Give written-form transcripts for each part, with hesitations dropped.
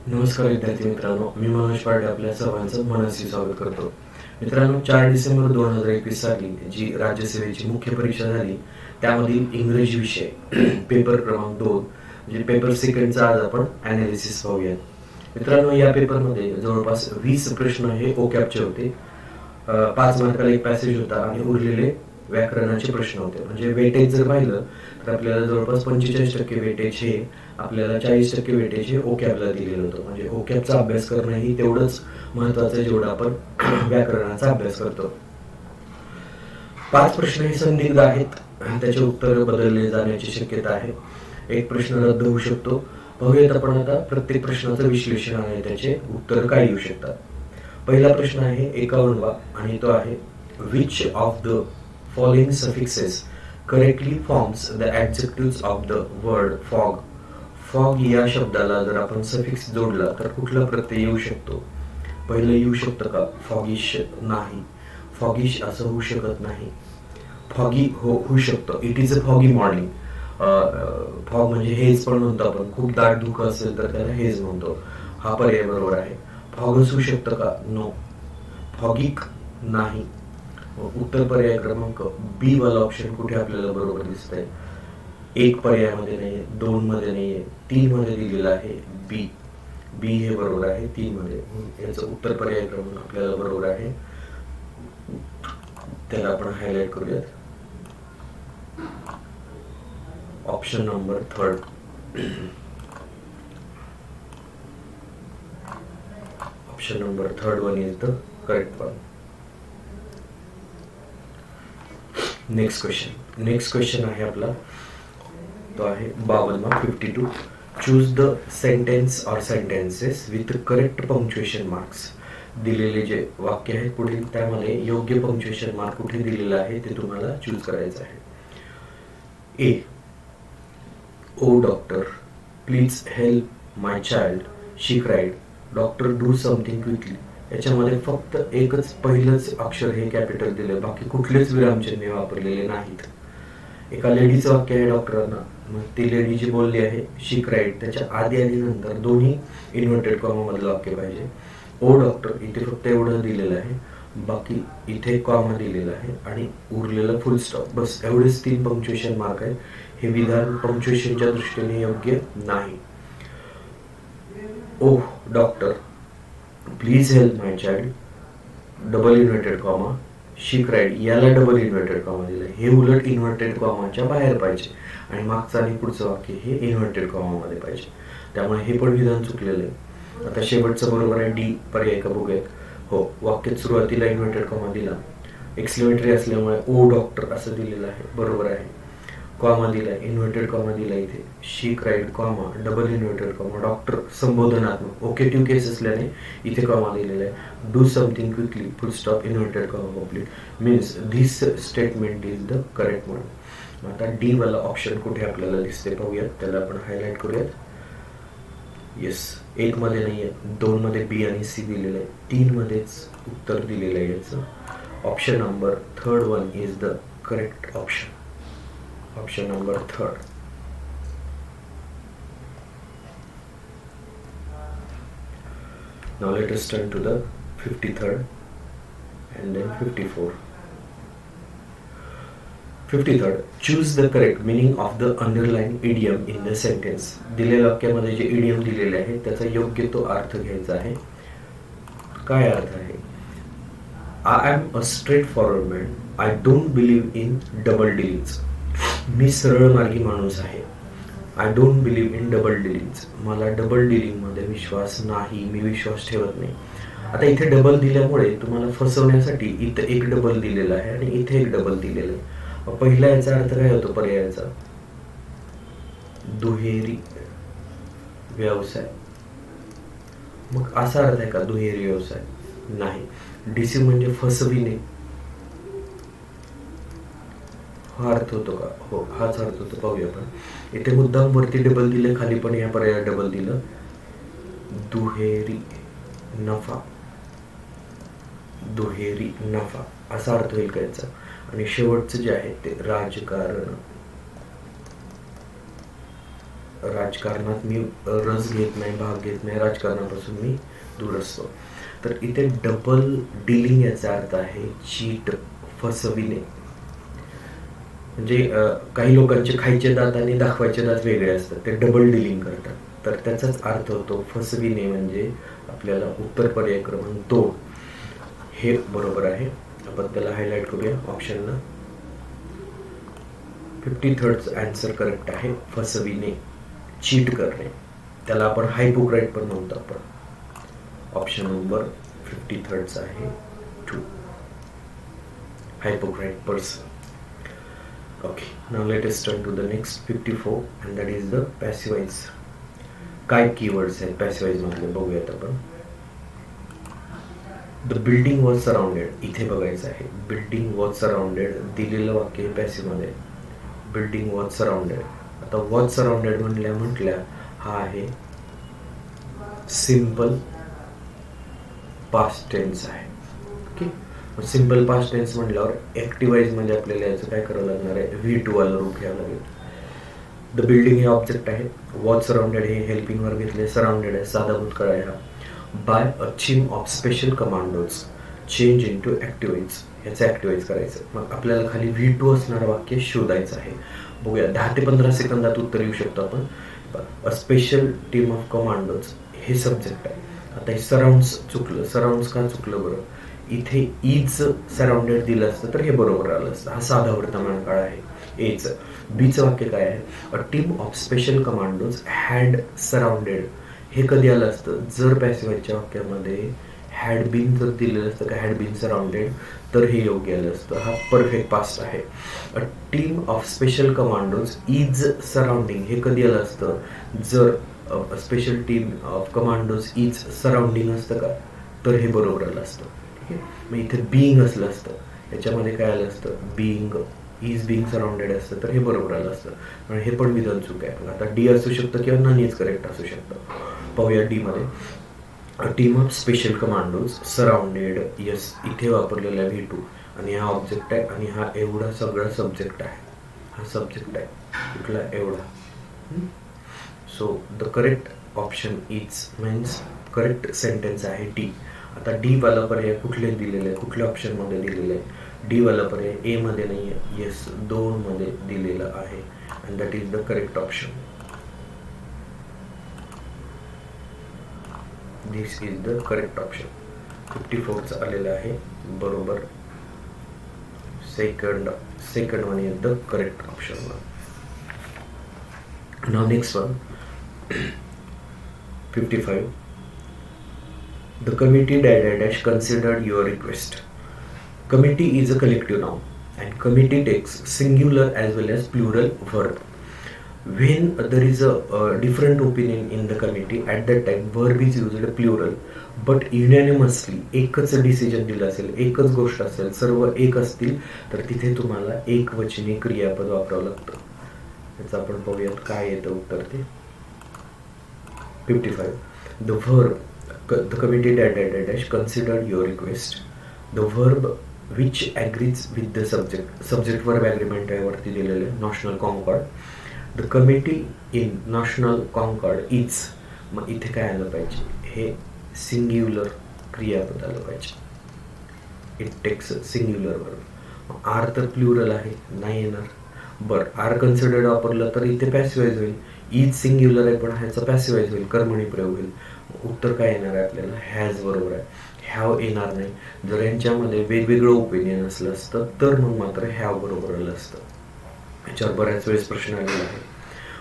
नमस्कार विद्यार्थी मित्रांनो, मी मनोज पाटील आपल्या सर्वांचं मनस्वी स्वागत करतो. मित्रांनो, 4 डिसेंबर 2021 साली जी राज्यसेवेची मुख्य परीक्षा झाली त्यामधील इंग्रजी विषय पेपर क्रमांक 2 म्हणजे पेपर सेकंडचा आज आपण ॲनालिसिस पाहूयात. मित्रांनो, या पेपरमध्ये जवळपास 20 प्रश्न हे ओकॅपचे होते. 5 मार्काला एक पॅसेज होता आणि उरलेले व्याकरणाचे प्रश्न होते. म्हणजे वेटेज जर पाहिलं तर आपल्याला जवळपास 45% वेटेज हे आपल्याला 40% वेटेज हे ओकॅपला दिलेलं होतं. म्हणजे ओकॅपचा अभ्यास करणं ही तेवढंच महत्त्वाचं आहे जेवढं आपण व्याकरणाचा अभ्यास करतो. 5 प्रश्न हे संदिग्ध आहेत, त्याचे उत्तर बदलले जाण्याची शक्यता आहे. एक प्रश्न रद्द होऊ शकतो. पाहूयात आपण आता प्रत्येक प्रश्नाचं विश्लेषण आणि त्याचे उत्तर काय येऊ शकतात. पहिला प्रश्न आहे 51वा आणि तो आहे which of the following suffixes correctly forms the adjectives of the word fog. Fog या शब्दाला जर आपण सफिक्स जोडला तर कुठला प्रत्यय येऊ शकतो. पहिलं येऊ शकतं का फॉगिश? नाही, फॉगिश असं होऊ शकत नाही. फॉगी होऊ शकतं. It is a foggy morning. Fog म्हणजे हेज पण म्हणतो आपण. खूप दाट धुकं असेल तर त्याला हेज म्हणतो. हा पर्याय बरोबर आहे. फॉगस होऊ शकतं का? नो. फॉगिक नाही. उत्तर पर्याय क्रमांक बी वाला ऑप्शन कुठे आपल्याला बरोबर दिसतंय? 1 पर्यायामध्ये नाहीये, 2 मध्ये नाहीये, 3 मध्ये दिलेलं आहे बी. बी हे बरोबर आहे 3 मध्ये. याचं उत्तर पर्याय क्रमांक आपल्याला बरोबर आहे. त्याला आपण हायलाइट करूयात. Option number 3. Option number 3 is the correct one. Next question आहे आपला, तो आहे 52वा 52. चूज द सेंटेन्स और sentences with correct punctuation marks. दिलेले जे वाक्य आहेत पुढील त्यामध्ये योग्य पंक्च्युएशन मार्क कुठे दिलेला आहे ते तुम्हाला चूज करायचं आहे. A. Oh doctor, please help my child, she cried. Doctor do something quickly. याच्यामध्ये फक्त एकच पहिलंच अक्षर हे कॅपिटल दिलं, बाकी कुठलेच विरामचिन्हे वापरलेले नाहीत. एका लेडीचं वाक्य आहे डॉक्टरांना, मग ती लेडी जी बोलली आहे शी क्राईड, त्याच्या आधी आणि नंतर दोन्ही इन्व्हर्टेड कॉमा मधलं वाक्य पाहिजे. ओ डॉक्टर इथे फक्त एवढं दिलेलं आहे, बाकी इथे कॉमा दिलेला आहे आणि उरलेलं फुल स्टॉप. बस एवढेच 3 पंक्च्युएशन मार्क आहेत. हे विधान पंक्च्युएशनच्या दृष्टीने योग्य नाही. Oh doctor, please help my child, double inverted comma, she cried, याला डबल इन्व्हर्टेड कॉमा दिला. हे उलट इन्व्हर्टेड कॉमाच्या बाहेर पाहिजे आणि मागचं आणि पुढचं वाक्य हे इन्व्हर्टेड कॉमामध्ये पाहिजे. त्यामुळे हे पण विधान चुकलेलं आहे. आता शेवटचं बरोबर आहे डी पर्याय का बघूयात. हो, वाक्यात सुरुवातीला इन्व्हर्टेड कॉमा दिला, एक्सक्लेमेटरी असल्यामुळे ओ डॉक्टर असं दिलेलं आहे, बरोबर आहे. कॉमा दिलाय, इन्व्हर्टेड कॉमा दिला इथे, she cried comma, double inverted comma, doctor संबोधनात्मक ओकेटिव्ह केस असल्याने इथे कॉमा दिलेला आहे. Do something quickly, full stop, inverted comma complete. Means this statement is the correct one. आता डी वाला ऑप्शन कुठे आपल्याला दिसते पाहूयात, त्याला आपण हायलाइट करूयात. येस, 1 मध्ये नाहीये, 2 मध्ये बी आणि सी दिलेलं आहे, 3 मध्येच उत्तर दिलेलं आहे याचं. Option number 3 is the correct option. Option number 3. Now let us turn to the 53rd and then 54. 53rd. Choose the correct meaning of the underlined idiom in the sentence. दिलेल्या वाक्यामध्ये जे idiom दिलेले आहे त्याचा योग्य तो अर्थ घ्यायचा आहे. काय अर्थ आहे? I am a straightforward man. I don't believe in double dealings. मी सरळ मार्गी माणूस आहे. I don't believe in double Dilling's. मला डबल डिलिंगमध्ये विश्वास नाही, मी विश्वास ठेवत नाही. आता इथे डबल दिल्यामुळे तुम्हाला फसवण्यासाठी इथं एक डबल दिलेला आहे आणि इथे एक डबल दिलेलं आहे. पहिला याचा अर्थ काय होतो पर्यायाचा? दुहेरी व्यवसाय. मग असा अर्थ आहे का दुहेरी व्यवसाय? नाही. डिसिव्ह म्हणजे फसविणे, हा अर्थ होतो का? हो, हाच अर्थ होतो. पाहूया आपण. इथे मुद्दाम वरती डबल दिले, खाली पण या पर्यायात डबल दिलं. दुहेरी नफा, दुहेरी नफा असा अर्थ होईल का याचा? आणि शेवटचं जे आहे ते राजकारण. राजकारणात मी रस घेत नाही, भाग घेत नाही, राजकारणापासून मी दूर असतो. तर इथे डबल डिलिंग याचा अर्थ आहे चीट, फसविणे. म्हणजे काही लोकांचे खायचे दात आणि दाखवायचे दात वेगळे असतात, ते डबल डिलिंग करतात. तर त्याचाच अर्थ होतो फसविणे. म्हणजे आपल्याला उत्तर पर्याय क्रमांक 2 हे बरोबर आहे. आपण त्याला हायलाईट करूया ऑप्शनला. 53rd आन्सर करेक्ट आहे. फसविणे, चीट करणे, त्याला आपण हायपोक्राईट पण म्हणतो आपण. ऑप्शन नंबर 53rd आहे 2, हायपोक्राईट person. Okay, now let us turn to the next 54 and that is the passivize. काय keywords आहेत passivize मधले बघूयात आपण. The building was surrounded, इथे बघायचं आहे. building was surrounded दिलेलं वाक्य passive मध्ये. building was surrounded. आता was surrounded म्हटल्या हा आहे सिंपल पास्ट टेन्स आहे. ओके, सिंपल पास्ट टेन्स म्हटल्यावर ऍक्टिव्हाइज मध्ये आपल्याला याचं काय करावं लागणार आहे, V2 वाला रूप घ्यावं लागेल. द बिल्डिंग हे ऑब्जेक्ट आहे, वॉच सराउंडेड हे हेल्पिंग वर घेतले, सराउंडेड आहे साधा भूतकाळ आहे हा. By a team of special commandos change into activise, याचं ऍक्टिव्हाइज करायचं. मग आपल्याला खाली V2 असणारं वाक्य शोधायचं आहे. बघूया, 10 ते 15 सेकंदात उत्तर येऊ शकतो आपण. A special team of commandos हे सब्जेक्ट आहे. आता हे सराउंड्स चुकलं, सराउंड्स का चुकलं बरं, इथे इज सराउंडेड दिलं असतं तर हे बरोबर आलं असतं. हा साधा वर्तमान काळ आहे. एच बीचं वाक्य काय आहे, अ team of special commandos had surrounded, हे कधी आलं असतं जर पॅसिव्हच्या वाक्यामध्ये हॅड बीन जर दिलेलं असतं का हॅड बीन सराउंडेड तर हे योग्य आलं असतं. हा परफेक्ट पास्ट आहे. अ team of special commandos is surrounding, हे कधी आलं असतं जर special team of commandos is surrounding असतं का तर हे बरोबर आलं असतं. ठीक आहे, मग इथे बिईंग असलं असतं, याच्यामध्ये काय आलं असतं बिईंग, इज बिईंग सराउंडेड असतं तर हे बरोबर आलं असतं. पण हे पण विधान चूक आहे. आता डी असू शकतं किंवा नन इज करेक्ट असू शकतं. पाहूया डी मध्ये, team of special commandos surrounded, yes इथे वापरलेला आहे V2 आणि हा ऑब्जेक्ट आहे आणि हा एवढा सगळा सब्जेक्ट आहे. हा सब्जेक्ट आहे कुठला एवढा. So the correct option is means correct sentence आहे डी. आता डी वाला पर्याय कुठले दिलेले आहे, कुठल्या ऑप्शन मध्ये दिलेलं आहे, डी वाला पर्याय ए मध्ये नाही आहे, येस 2 मध्ये दिलेला आहे and that is the correct option. This is the correct option. 54च आलेलं आहे बरोबर. Second one is the correct option. Now next one 55. The committee dash considered your request. Committee is a collective noun and committee takes singular as well as plural verb. When there is a different opinion in the committee, at that time verb is used plural, but unanimously एकच decision दिला असेल, एकच गोष्ट असेल, सर्व एक असतील तर तिथे तुम्हाला एकवचनी क्रियापद वापरावं लागतं. याचं आपण पाहूयात काय येतं उत्तर ते. 55. The verb, the committee dash considered your request. The verb which agrees with the subject verb agreement आहे वरती दिलेलं आहे, National Concord. The committee in National Concord is, मग इथे काय आलं पाहिजे, हे सिंग्युलर क्रियापद आलं पाहिजे. It takes singular verb. Are तर प्लुरल आहे, नाही येणार. बरं, आर कन्सिडर्ड वापरलं तर इथे पॅसिवाइज होईल. इज सिंग्युलर आहे पण ह्याचा पॅसिवाइज होईल, कर्मणी प्रयोग होईल. उत्तर काय येणार आहे आपल्याला, हॅज बरोबर आहे. हॅव येणार नाही. जर यांच्यामध्ये वेगवेगळं ओपिनियन असलं असतं तर मग मात्र हॅव बरोबर आलं असतं. याच्यावर बऱ्याच वेळेस प्रश्न आलेला आहे,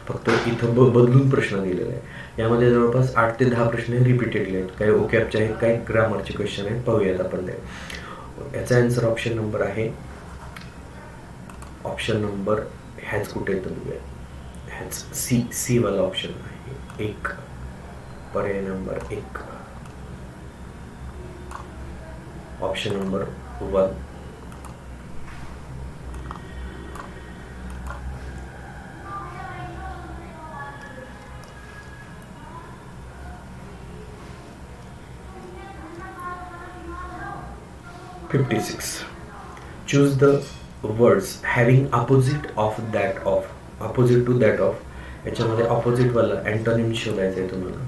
फक्त इथं बदलून प्रश्न दिलेला आहे. यामध्ये जवळपास 8 ते 10 प्रश्न रिपीटेडले आहेत, काही ओकॅबचे आहेत, काही ग्रामरचे क्वेश्चन आहेत. पाहूयात आपण ते. याचा आन्सर ऑप्शन नंबर आहे, ऑप्शन नंबर हॅज कुठे येतं बघूया, हॅज सी वाला ऑप्शन आहे. 1 पर्याय number 1, option number 1. Choose the words having opposite to that of याच्यामध्ये ऑपोजिटवाला अँटोनिम शोधायचं आहे तुम्हाला.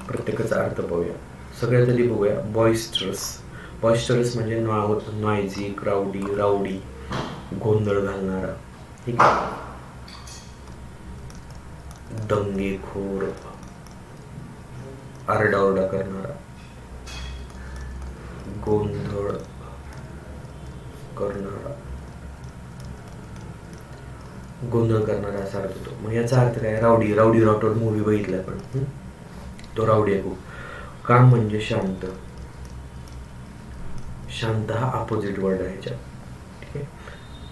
प्रत्येकाचा अर्थ पाहूया. सगळ्यात आधी बघूया बॉइस्टरस. बॉइस्टरस म्हणजे नॉयझी, क्राउडी, राऊडी, गोंधळ घालणारा, ठीक आहे. दंगेखोर, आरडाओरडा करणारा, गोंधळ करणारा, गोंधळ करणारा असा अर्थ होतो. मग याचा अर्थ काय? राऊडी. राऊडी राठोड मूवी बघितला पण तो राऊडी आहे खूप. काम म्हणजे शांत. शांत हा अपोजिट वर्ड आहे ह्याच्यात, ठीक आहे.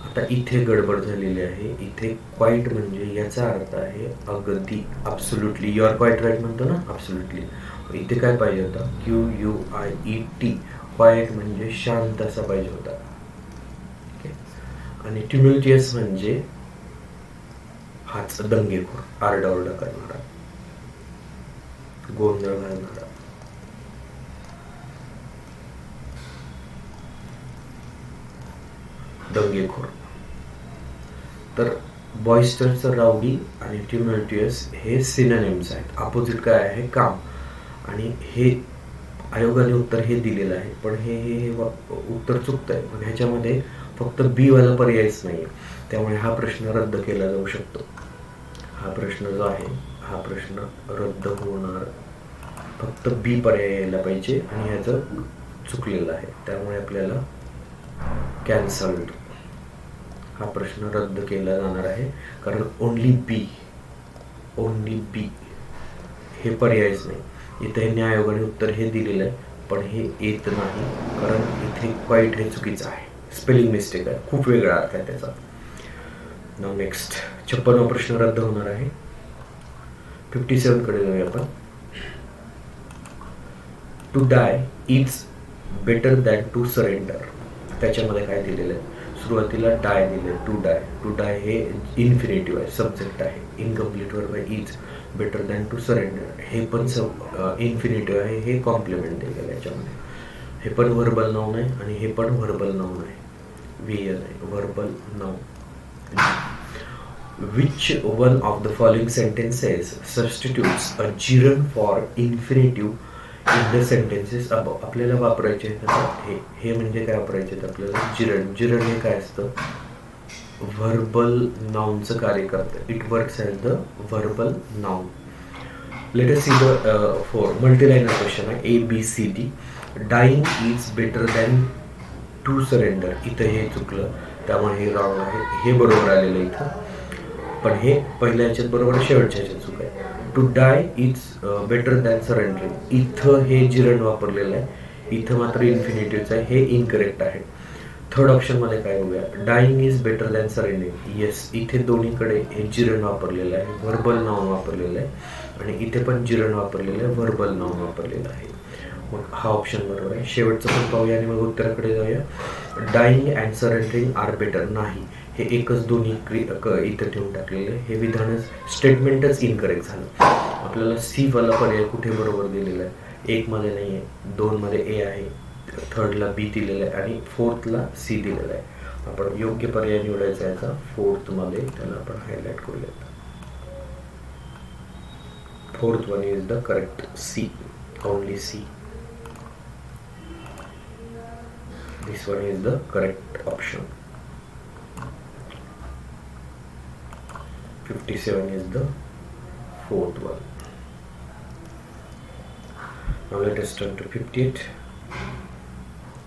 आता इथे गडबड झालेली आहे. इथे क्वाईट म्हणजे याचा अर्थ आहे अगदी, absolutely. You are quite right म्हणतो ना, अब्सोल्युटली. इथे काय पाहिजे होता? QUIET. क्वाईट म्हणजे शांत असा पाहिजे होता, ठीक आहे. आणि ट्युमल्टियस म्हणजे हाच दंगेखोर, आरडाओरडा करणारा, गोंधळ घालणारा. दंगेखोर. तर बॉइस्टरचं राऊडी आणि ट्युमल्टियस हे सिनोनिम्स आहेत. अपोजिट काय आहे? काम. आणि हे आयोगाने उत्तर हे दिलेलं आहे, पण हे उत्तर चुकतं आहे. पण ह्याच्यामध्ये फक्त बी वाला पर्यायच नाही, त्यामुळे हा प्रश्न रद्द केला जाऊ शकतो. हा प्रश्न जो आहे हा प्रश्न रद्द होणार. फक्त बी पर्याय यायला पाहिजे आणि ह्याचं चुकलेलं आहे, त्यामुळे आपल्याला कॅन्सल्ड. हा प्रश्न रद्द केला जाणार आहे, कारण ओनली बी हे पर्यायच नाही. इथे न्यायालयाने उत्तर हे दिलेलं आहे, पण हे येत नाही, कारण इथे क्वाईट हे चुकीचं आहे. स्पेलिंग मिस्टेक आहे, खूप वेगळा अर्थ आहे त्याचा. नाव नेक्स्ट 56वा प्रश्न रद्द होणार आहे. 57 कडे जाऊया आपण. To die is better than to surrender. त्याच्यामध्ये काय दिलेलं आहे? सुरुवातीला डाय दिले, टू डाय हे इन्फिनिटिव्ह आहे, सब्जेक्ट आहे. इनकम्प्लीट वर्ब आहे is. Better than to surrender हे पण इन्फिनिटिव्ह आहे, हे कॉम्प्लिमेंट दिलेलं आहे याच्यामध्ये. हे पण व्हर्बल नाऊन आहे आणि हे पण व्हर्बल नाऊन आहे, VN आहे, verbal noun. Which one of the following sentences substitutes a gerund for infinitive in the sentences above? आपल्याला वापरायचे हे म्हणजे काय वापरायचे आपल्याला? जिरंड. जिरंड हे काय असतं? व्हर्बल नाउनचं कार्य करतं. It works as the verbal noun. Let us see the 4 multiliner question आहे. ABCD. Dying is better than to surrender. इथं हे चुकलं, त्यामुळे हे रॉंग आहे. हे बरोबर आलेलं इथं, पण हे पहिल्या ह्याच्यात बरोबर, शेवटच्या ह्याच्यात चूक आहे. To die is better than surrendering. इथं हे जिरंड वापरलेलं आहे, इथं मात्र इन्फिनिटिव्हचं आहे, हे इनकरेक्ट आहे. थर्ड ऑप्शनमध्ये काय बघूया? Dying is better than surrendering. Yes, इथे दोन्हीकडे हे जिरंड वापरलेलं आहे, व्हर्बल नाऊन वापरलेलं आहे, आणि इथे पण जिरंड वापरलेलं आहे, व्हर्बल नाऊन वापरलेलं आहे. मग हा ऑप्शन बरोबर आहे. शेवटचं पण पाहूया आणि मग उत्तराकडे जाऊया. Dying and surrendering are better. नाही, हे एकच दोन्ही इथं ठेवून टाकलेलं आहे. हे विधानच, स्टेटमेंटच इनकरेक्ट झालं. आपल्याला सी वाला पर्याय कुठे बरोबर दिलेला आहे? 1 मध्ये नाही आहे, 2 मध्ये ए आहे, थर्डला बी दिलेलं आहे आणि फोर्थला सी दिलेलं आहे. आपण योग्य पर्याय निवडायचा याचा 4th मध्ये, त्याला आपण हायलाइट करूयात. 4th one is the correct C, only C. This one is the correct option. 57 is the 4th one. Now let us turn to 58.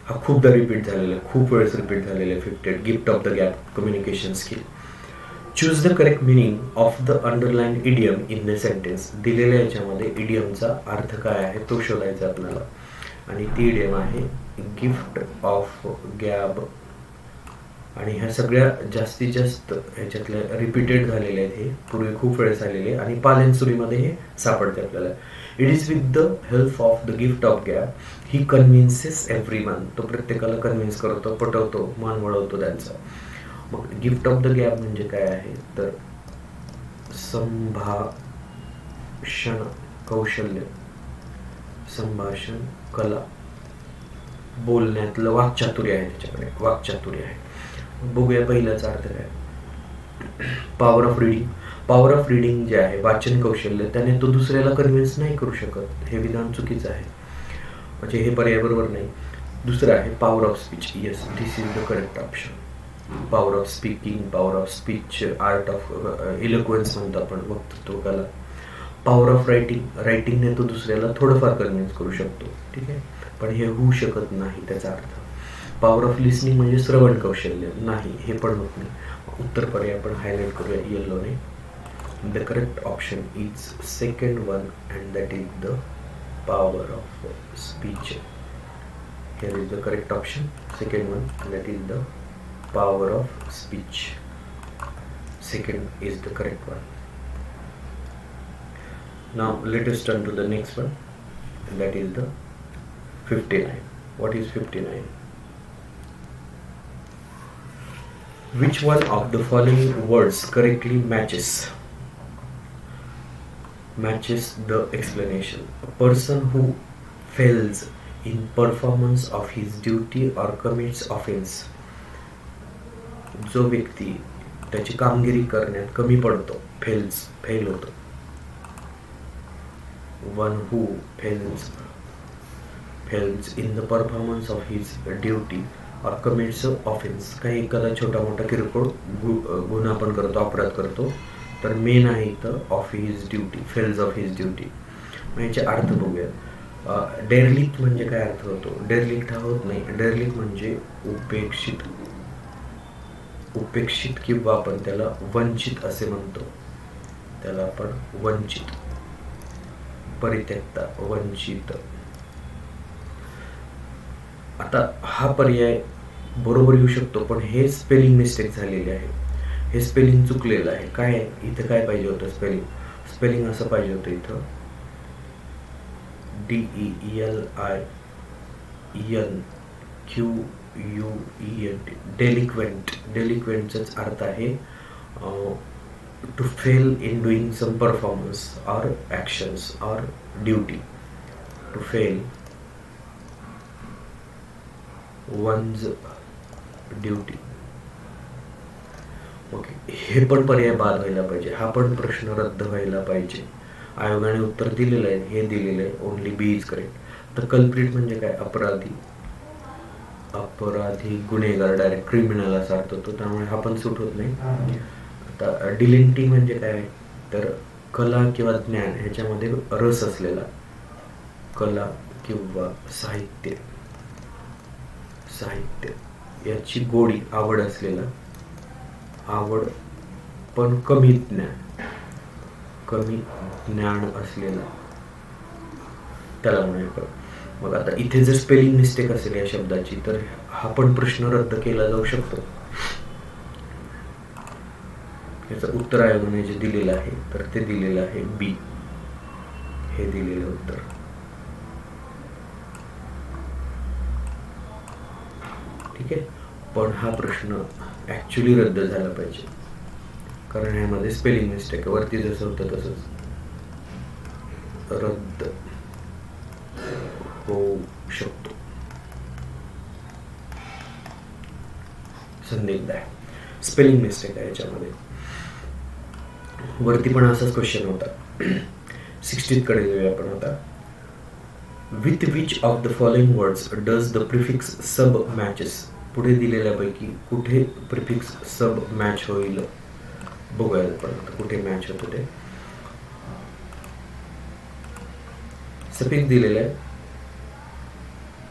हा खूपदा रिपीट झालेला आहे, खूप वेळेस रिपीट झालेला आहे. 58 gift of the gap, communication skill. Choose the correct meaning of the underline idiom in the sentence. दिलेल्या याच्यामध्ये इडियमचा अर्थ काय आहे तो शोधायचा आपल्याला, आणि ती इडियम आहे गिफ्ट ऑफ गॅब. आणि ह्या सगळ्या जास्तीत जास्त ह्याच्यातल्या रिपीटेड झालेले आहेत, हे पूर्वी खूप वेळेस आलेले, आणि पालेंसुरीमध्ये हे सापडते आपल्याला. It is with the help of the gift of gab he convinces everyone. तो प्रत्येकाला कन्व्हिन्स करतो, पटवतो, मान वळवतो त्यांचा. मग गिफ्ट ऑफ द गॅप म्हणजे काय आहे तर संभाषण कौशल्य, संभाषण कला, बोलण्यातलं वाक्चातुर्य आहे, त्याच्याकडे वाक्चातुर्य आहे. बघूया पहिल्याचा अर्थ काय. Power of reading. Power of reading जे आहे, वाचन कौशल्य, त्याने तो दुसऱ्याला कन्व्हिन्स नाही करू शकत. हे विधान चुकीचं आहे, म्हणजे हे पर्याय बरोबर नाही. दुसरं आहे power of speech. Yes, this is the correct option. Power of speaking, power of speech, art of eloquence म्हणतो आपण, वक्तृत्व कला. पॉवर ऑफ रायटिंग, रायटिंगने तो दुसऱ्याला थोडंफार कन्व्हिन्स करू शकतो, ठीक आहे, पण हे होऊ शकत नाही त्याचा अर्थ. पॉवर ऑफ लिसनिंग म्हणजे श्रवण कौशल्य, नाही, हे पण होत नाही. उत्तर पर्याय आपण हायलाइट करूया येल्लोने. The correct option is second one, and that is the power of speech. Here is the correct option, second one, that is the power of speech. Second is the correct one. Now let us turn to the next one, and that is the 59. What is 59? Which one of the following words correctly matches the explanation? A person who fails in performance of his duty or commits offense. जो व्यक्ती त्याची कामगिरी करण्यात कमी पडतो, fail होतो. One who fails in the performance of his duty or commits offense. काही एखादा छोटा मोठा किरकोळ गुन्हा आपण करतो, अपराध करतो, तर मेन आहे इथं of his duty, fails of his duty. मग याचे अर्थ बघूया. डेरलिक्ट म्हणजे काय अर्थ होतो? डेरलिक्ट हा होत नाही. डेरलिक्ट म्हणजे उपेक्षित किंवा आपण त्याला वंचित असे म्हणतो. त्याला आपण वंचित, परित्यक्ता, वंचित. आता हा पर्याय बरोबर येऊ शकतो, पण हे स्पेलिंग मिस्टेक झालेली आहे, हे स्पेलिंग चुकलेलं आहे. काय इथं काय पाहिजे होतं? स्पेलिंग असं पाहिजे होतं इथं DELIQUENT. डेलिक्वेंटचाच अर्थ आहे to fail in doing some performance or actions or duty. To fail one's duty. Okay, हे पण पर्याय बाद व्हायला पाहिजे, हा पण प्रश्न रद्द व्हायला पाहिजे. आयोगाने उत्तर दिलेलं आहे, हे दिलेलं आहे, ओनली बी इज करेक्ट. तर कल्प्रिट म्हणजे काय? अपराधी, गुन्हेगार, डायरेक्ट क्रिमिनल असा अर्थ होतो, त्यामुळे हा पण सूट होत नाही. आता डिलेंटिंग म्हणजे काय? तर कला किंवा ज्ञान ह्याच्यामध्ये रस असलेला, कला किंवा साहित्य याची गोडी, आवड असलेला, आवड पण कमी ज्ञान असलेला, त्याला म्हणूया. मग आता इथे जर स्पेलिंग मिस्टेक असेल या शब्दाची, तर हा पण प्रश्न रद्द केला जाऊ शकतो. याचं उत्तर आयोगाने जे दिलेलं आहे, तर ते दिलेलं आहे बी, हे दिलेलं उत्तर. ठीक आहे, पण हा प्रश्न ऍक्च्युली रद्द झाला पाहिजे, कारण ह्यामध्ये स्पेलिंग मिस्टेक, वरती जसं होतं तसंच रद्द होऊ शकतो. संदिग्ध आहे, स्पेलिंग मिस्टेक आहे याच्यामध्ये. वरती पण असाच क्वेश्चन होता. 60 कडे जाऊया आपण आता. With which of the following words does the prefix sub matches? पुढे दिलेल्यापैकी कुठे प्रिफिक्स सब मॅच होईल बघूया आपण कुठे मॅच होतं ते. सफिक्स दिलेला आहे,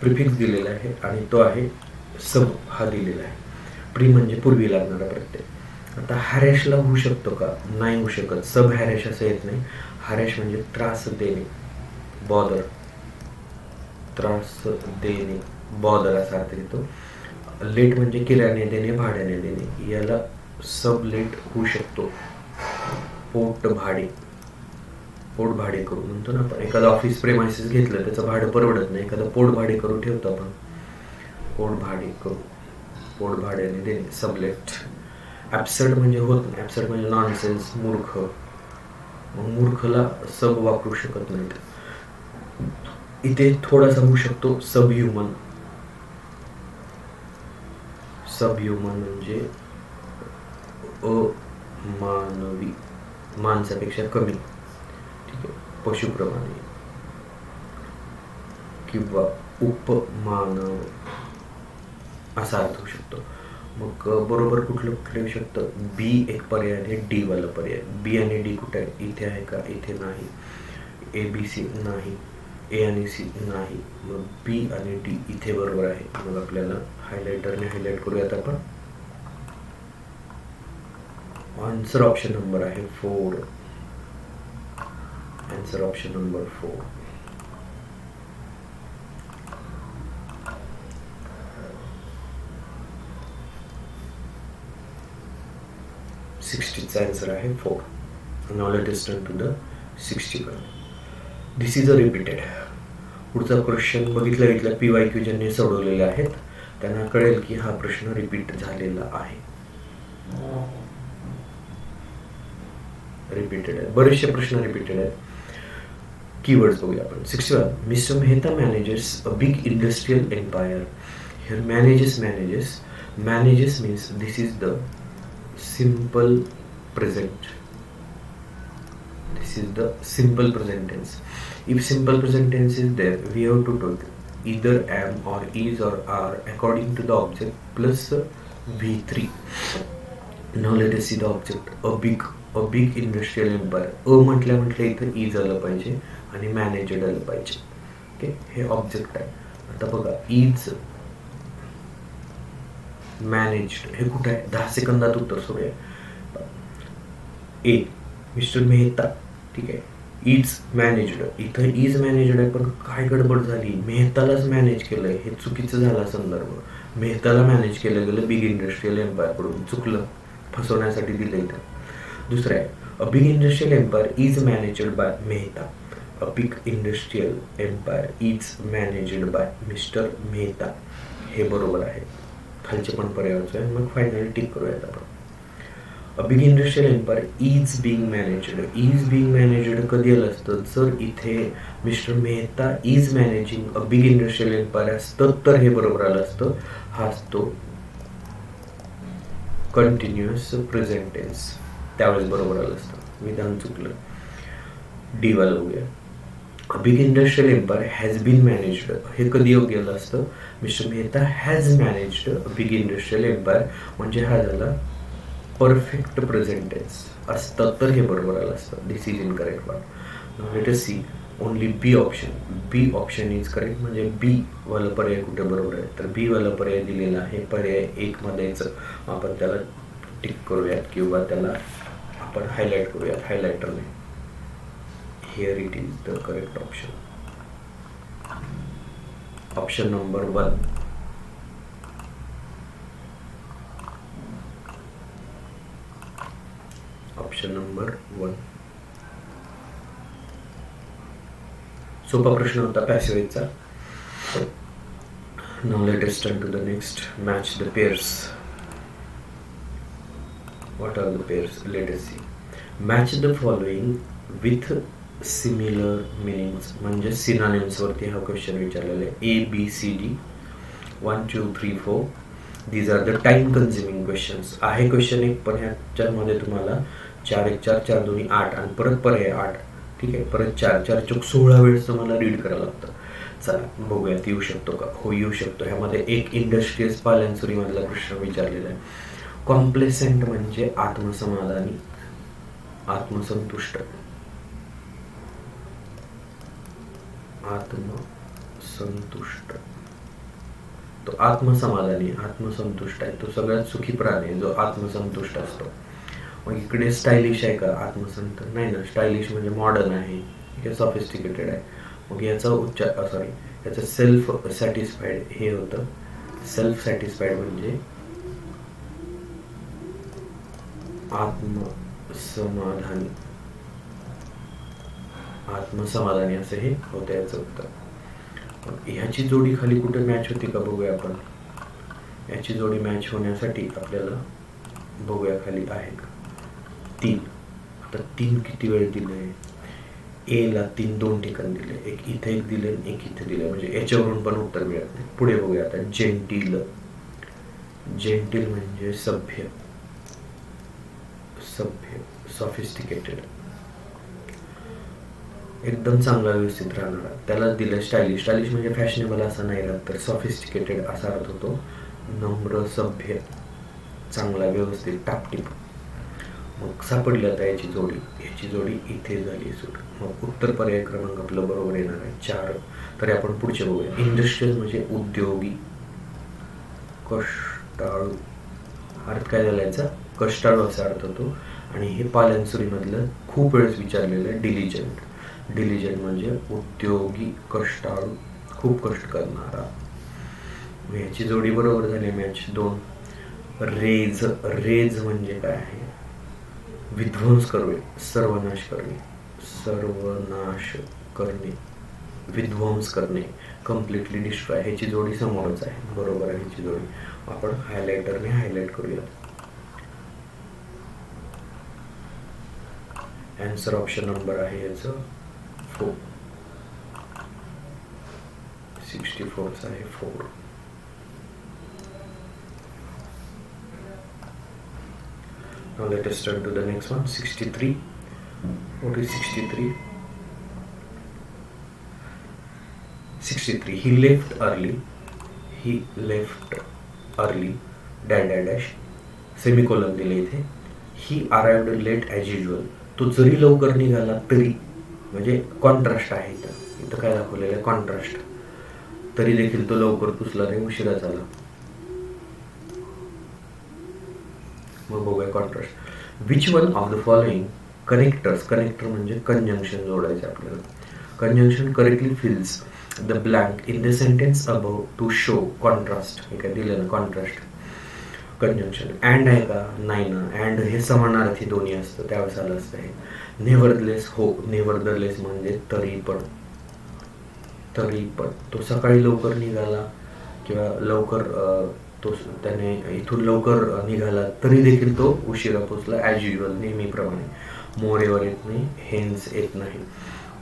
प्रिफिक्स दिलेला आहे, आणि तो आहे सब हा दिलेला आहे. प्री म्हणजे पूर्वी लागणारा प्रत्यय. आता हॅरेशला होऊ शकतो का? नाही होऊ शकत. सब हॅरेश असं येत नाही. हॅरेश म्हणजे त्रास देणे, बॉदर, त्रास देणे, बॉदर असा अर्थ येतो. लेट म्हणजे किरायाने देणे, भाड्याने देणे, याला सब लेट होऊ शकतो. पोट भाडे करू म्हणतो ना आपण. एखादं ऑफिस प्रेमायसिस घेतलं, त्याचं भाडं परवडत नाही, एखादं पोट भाडे करू ठेवतो आपण, पोट भाड्याने देणे, सबलेट. ॲब्सर्ड म्हणजे होत नाही, ॲब्सर्ड म्हणजे नॉनसेन्स, मूर्ख. मूर्खला सब वापरू शकत नाहीत. इथे थोडासा होऊ शकतो सब ह्युमन म्हणजे अमानवी, माणसापेक्षा कमी, ठीक आहे, पशुप्रमाणे किंवा उपमानव असा अर्थ होऊ शकतो. मग बरोबर कुठलं येऊ शकतं? बी एक पर्याय आहे, डी वाला पर्याय. बी आणि डी कुठे आहे? इथे आहे का? इथे नाही. ए बी सी नाही, ए आणि सी नाही, मग बी आणि डी इथे बरोबर आहे. मग आपल्याला हायलायटरने हायलाईट करूयात आपण. आन्सर ऑप्शन नंबर आहे 4. Answer option number 4. 60चा आन्सर आहे 4. Now let us turn to the 61. This is a repeated. पुढचा क्वेश्चन बघितल्या PYQ ज्यांनी सोडवलेले आहेत त्यांना कळेल की हा प्रश्न रिपीट झालेला आहे. रिपीटेड आहे, बरेचसे प्रश्न रिपीटेड आहेत. कीवर्ड्स बघूया आपण. 61. Mister Mehta manages a big industrial empire. Here manages means this is the simple present. This is the simple present tense. If simple present tense is there, we have to take either am or is or are according to the object plus V3. Now let us see the object. A big industrial empire. म्हटल्या इथं is आलं पाहिजे आणि managed आलं पाहिजे. Okay, हे object आहे. आता बघा, is मॅनेज्ड हे कुठे आहे? 10 सेकंदात उत्तर सोडूया. ए मिस्टर मेहता, ठीक आहे, इज मॅनेज्ड. इथं इज मॅनेज्ड आहे, पण काय गडबड झाली? मेहतालाच मॅनेज केलंय, हे चुकीचं झाला संदर्भ. मेहताला मॅनेज केलं गेलं बिग इंडस्ट्रियल एम्पायर कडून, चुकलं, फसवण्यासाठी दिलं इथं. दुसरं आहे, a big industrial empire is managed by Mehta. A big industrial empire is managed by mister Mehta. हे बरोबर आहे. खालचे पण पर्यायच आहे. मग फायनली टिक करूयात आपण. A big industrial empire is being managed. Is being managed कधी आलं असतं? जर इथे mister Mehta is managing a big industrial empire असतं तर हे बरोबर आलं असतं. हा असतो कंटिन्युअस प्रेझेंट टेन्स, त्यावेळेस बरोबर आलं असतं. विधान चुकलं. डी वाला बघूया. A big industrial empire has been managed. हे कधी योग्य आलं असतं? Mister Mehta has managed a big industrial empire, म्हणजे हा झाला परफेक्ट प्रेझेंट टेन्स असतं तर हे बरोबर आलं असतं. This is incorrect one. Let us see only B option. B option is correct, म्हणजे बी वाला पर्याय कुठे बरोबर आहे? तर बी वाला पर्याय दिलेला आहे पर्याय 1 मध्येच. आपण त्याला टिक करूयात किंवा त्याला आपण हायलाईट करूयात हायलायटरने. Here it is the correct option. Option number 1. Option number 1. सोपा प्रश्न होता पॅसिव्हचा. Now let us turn to the next. Match the pairs. What are the pairs? Let us see. Match the following with similar meanings, म्हणजे synonyms वरती हा question विचारलेला आहे. A B C D 1 2 3 4. These are the time consuming questions. आहे question एक, पण ह्याच्यामध्ये तुम्हाला 4 1 4 4 2 8 आणि परत पर्याय 8, ठीक आहे, परत 4 4 चौक 16 वेळेस तुम्हाला रीड करायला लागतं. चला बघूयात येऊ शकतो का. हो, येऊ शकतो. ह्यामध्ये एक इंडस्ट्रियस पालनसुरी मधला प्रश्न विचारलेला आहे. कॉम्प्लेसेंट म्हणजे आत्मसमाधानी, आत्मसंतुष्ट. आत्मसंतुष्ट, तो आत्मसमाधानी, आत्मसंतुष्ट आहे, तो सगळ्यात सुखी प्राणी आहे जो आत्मसंतुष्ट असतो. मग इकडे स्टायलिश आहे का? आत्मसंत नाही ना. स्टायलिश म्हणजे मॉडर्न आहे, हे सॉफिस्टिकेटेड आहे. मग याचा उच्चार याचं सेल्फ सॅटिस्फाईड हे होतं. सेल्फ सॅटिस्फाईड म्हणजे आत्मसमाधानी, आत्मसमाधानी असं हे होतं याचं उत्तर. ह्याची जोडी खाली कुठे मॅच होती का बघूया आपण. याची जोडी मॅच होण्यासाठी आपल्याला बघूया खाली आहे का. 3. आता 3 किती वेळ दिले? ए ला 3 2 ठिकाणी दिले, एक इथे एक दिले, एक इथे दिले, म्हणजे याच्यावरून पण उत्तर मिळत नाही. पुढे बघूया आता. जेंटिल. जेंटिल म्हणजे सभ्य, सभ्य. सॉफिस्टिकेटेड, एकदम चांगला व्यवस्थित राहणारा. त्याला दिलं स्टायलिश. स्टायलिश म्हणजे फॅशनेबल असं नाही राहत, तर सॉफिस्टिकेटेड असा अर्थ होतो. नम्र, सभ्य, चांगला, व्यवस्थित, टापटीप. मग सापडली आता याची जोडी. याची जोडी इथे झाली सूट. मग उत्तर पर्याय क्रमांक आपलं बरोबर येणार आहे 4. तरी आपण पुढचे बघूया. इंडस्ट्रियल म्हणजे उद्योगी, कष्टाळू. अर्थ काय झाला याचा? कष्टाळू असा अर्थ होतो. आणि हे पालनसुरीमधलं खूप वेळेस विचारलेलं आहे डिलिजंट. डिलिजंट म्हणजे उद्योगी, कष्टाळू, खूप कष्ट करणारा. याची जोडी बरोबर झाली मॅच 2. रेज. रेज म्हणजे काय आहे? विध्वंस करणे, सर्वनाश करणे. सर्वनाश करणे, विध्वंस करणे, कम्प्लिटली डिस्ट्रॉय. ह्याची जोडी समोरच आहे. बरोबर आहे ह्याची जोडी. आपण हायलायटरने हायलाइट करूया. आन्सर ऑप्शन नंबर आहे याचं 4. 64 आहे 4. Now let us turn to the next one. 63. What is 63? 63. He left early. He left early. Dash dash dash. Semicolon दिले इथे. He arrived late as usual. तो जरी लवकर निघाला तरी, म्हणजे कॉन्ट्रास्ट आहे इथं. इथं काय दाखवलेलं आहे? कॉन्ट्रास्ट. तरी देखील तो लवकर पुसला नाही, उशिरा झाला. मग बघूया contrast. Which one of the following connectors. Connector म्हणजे कंजंक्शन जोडायचे आपल्याला. Conjunction correctly fills the blank in the sentence above to show contrast. हे काय दिलं ना? कॉन्ट्रास्ट. कंजंक्शन अँड आहे का? नाही ना. अँड हे समानार्थी दोन्ही असतं, त्यावेळेस आलं असतं हे. नेव्हरदलेस. हो. नेव्हरदलेस म्हणजे तरी पण. तरी पण तो सकाळी लवकर निघाला किंवा लवकर तो त्याने इथून लवकर निघाला तरी देखील तो उशिरा पोचला ॲज युजल, नेहमीप्रमाणे. मोरेवर येत नाही, हेन्स येत नाही.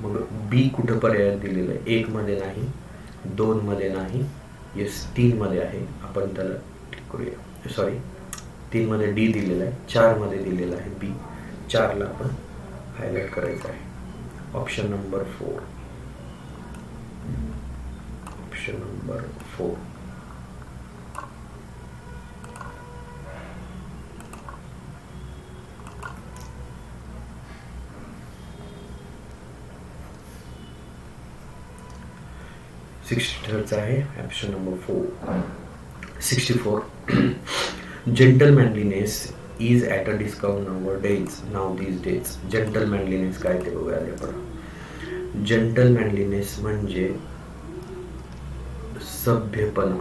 मग बी कुठं पर्याय दिलेलं आहे? 1 मध्ये नाही, 2 मध्ये नाही, येस 3 मध्ये आहे. आपण त्याला ठीक करूया. सॉरी, 3 मध्ये डी दिलेला आहे, 4 मध्ये दिलेला आहे बी. 4ला आपण हायलाइट करायचं आहे. Option number 4. Option number 4. आहे option number 4. 64. Gentlemanliness is at a discount now these days. Gentlemanliness काय ते बघूया आपण. जेंटलमॅनलीनेस म्हणजे सभ्यपणा.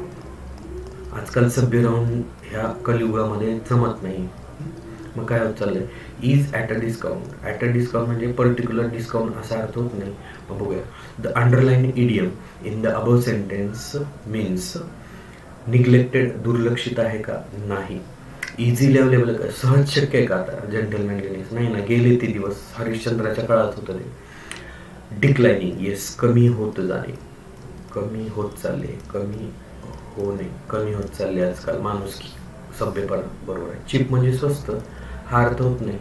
आजकाल सभ्य राहून ह्या कलियुगामध्ये जमत नाही. मग काय होत चाललंय? Is at a discount. At a discount म्हणजे पर्टिक्युलर डिस्काउंट असा अर्थ होत नाही. मग बघूया. The underline idiom in the above sentence means neglected. दुर्लक्षित आहे का? नाही. इझिली अवेलेबल का? सहज शक्य आहे का आता जेंटलमॅनलीनेस? नाही ना, गेले ते दिवस. हरिश्चंद्राच्या काळात होतं ते. डिक्लाइनिंग. येस, कमी होत जाणे, कमी होत चालले, कमी होणे, कमी होत चालले आजकाल माणुसकी, सभ्यपणा. बरोबर आहे. चिप म्हणजे स्वस्त, हा अर्थ होत नाही.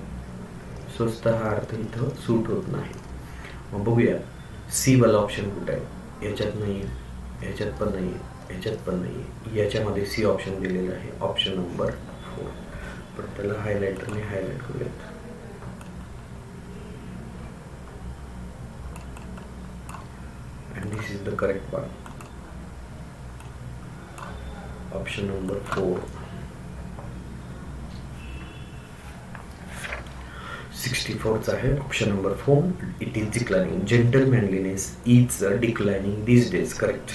स्वस्त हा अर्थ इथं सूट होत नाही. मग बघूया सी वाला ऑप्शन कुठं आहे? याच्यात नाही, ह्याच्यात पण नाही, ह्याच्यात पण नाही. याच्यामध्ये सी ऑप्शन दिलेलं आहे, ऑप्शन नंबर 4. पण त्याला हायलायटरने हायलाइट करूयात. And this is the correct one. Option number 4. 64 आहे option number 4. It is declining. Gentlemanliness is declining these days. Correct.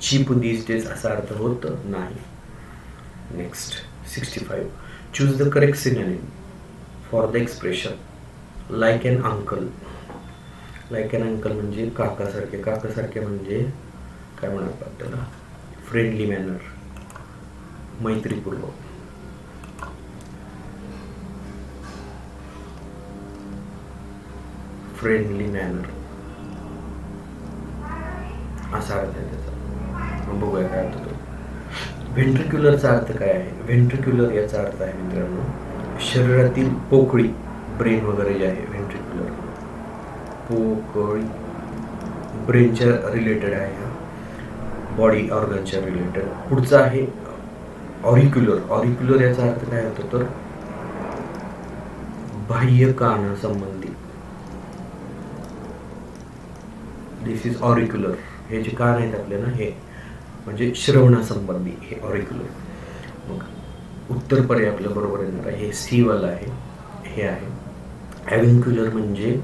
Cheap these days असा अर्थ होत नाही. Next 65. Choose the correct synonym for the expression like an uncle. Like an uncle म्हणजे काकासारखे. काकासारखे म्हणजे काय म्हणतात त्याला? फ्रेंडली मॅनर, मैत्रीपूर्वक. फ्रेंडली मॅनर असा अर्थ आहे त्याचा. मग बघूया काय अर्थ होतो. व्हेंट्रिक्युलरचा अर्थ काय आहे? व्हेंट्रिक्युलर याचा अर्थ आहे मित्रांनो शरीरातील पोकळी ब्रेन वगैरे जे आहे व्हेंट्रिक्युलर, पोकळी ब्रेनच्या रिलेटेड आहे हा, बॉडी ऑर्गनच्या रिलेटेड. पुढचा आहे ऑरिक्युलर. ऑरिक्युलर याचा अर्थ काय होतो तर बाह्य कानासंबंधी. दिस इज ऑरिक्युलर. हे जे कान आहेत आपल्याला हे म्हणजे श्रवणासंबंधी हे ऑरिक्युलर. मग उत्तर पर्याय आपल्या बरोबर येणार आहे, हे सी वाला आहे, हे आहे. ॲव्हिक्युलर म्हणजे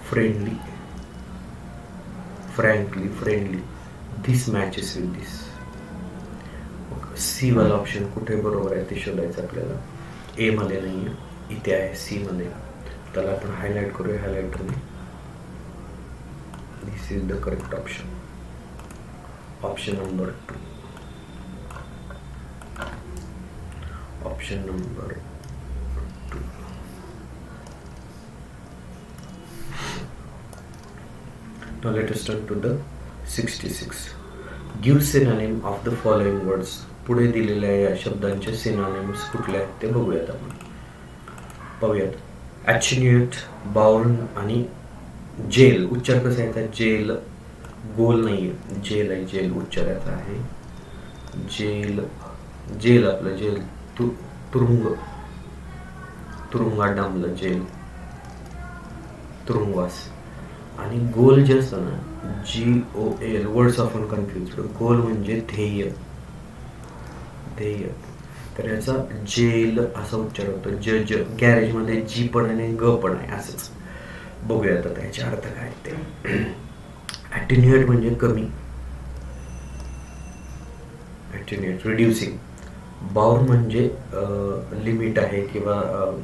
friendly, frankly, friendly. This matches with this. C वाला ऑप्शन कुठे बरोबर आहे ते शोधायचं आपल्याला. ए मध्ये नाही आहे, इथे आहे सी मध्ये. त्याला आपण हायलाइट करूया हायलाइटरने. This is the correct option, option number 2. Option number 2. Now let us turn to the 66. Give synonym of the following words. पुढे दिलेल्या या शब्दांचे सिनोनिम्स कुठले आहेत ते बघूयात आपण. पाहूयात. ॲचिन्युएट, बाउर्न आणि जेल. उच्चार कसा आहे? जेल गोल नाही आहे, जेल आहे, जेल उच्चाराचा आहे. जेल, जेल आपलं जेल, तुरुंग, तुरुंगात डांबलं जेल, तुरुंगवास. आणि गोल जे असतं ना, GOL, वर्ड्स ऑफन कन्फ्युज्ड. गोल म्हणजे ध्येय, ध्येय. तर याचा जेल असा उच्चार होतो. ज, गॅरेजमध्ये जी पण आहे आणि ग पण आहे असंच. बघूयात आता याचे अर्थ काय ते. ॲटेन्युएट म्हणजे कमी, ॲटेन्युएट रिड्युसिंग. बाउर्न म्हणजे लिमिट आहे किंवा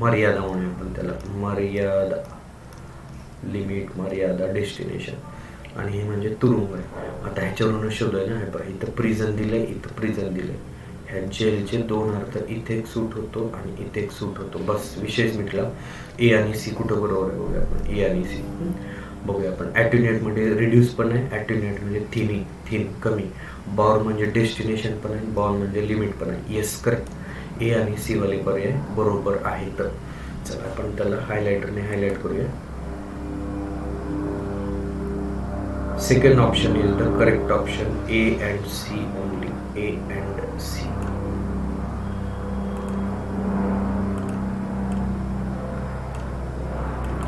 मर्यादा म्हणूया आपण त्याला, मर्यादा, लिमिट, मर्यादा, डेस्टिनेशन. आणि हे म्हणजे तुरुंग आहे. आता ह्याच्यावरून शोधायला आहे बघा, इथं प्रिझन दिलंय, इथं प्रिझन दिलंय. ह्या जेलचे दोन अर्थ, इथे एक सूट होतो आणि इथे एक सूट होतो, बस विशेष मिटला. ए आणि सी कुठं बरोबर आहे बघूया आपण. ए आणि सी बघूया आपण. ॲटेन्युएट म्हणजे रिड्यूस पण आहे, ॲटेन्युएट म्हणजे थिनिंग, थिन, कमी. बाउर्न म्हणजे डेस्टिनेशन पण आहे, बाउर्न म्हणजे लिमिट पण आहे. Yes, correct. ए आणि सी वाले पर्याय बरोबर आहे. तर चला आपण त्याला हायलाइटरने हायलाइट करूया. Second option is the correct option, A and C only, A and C.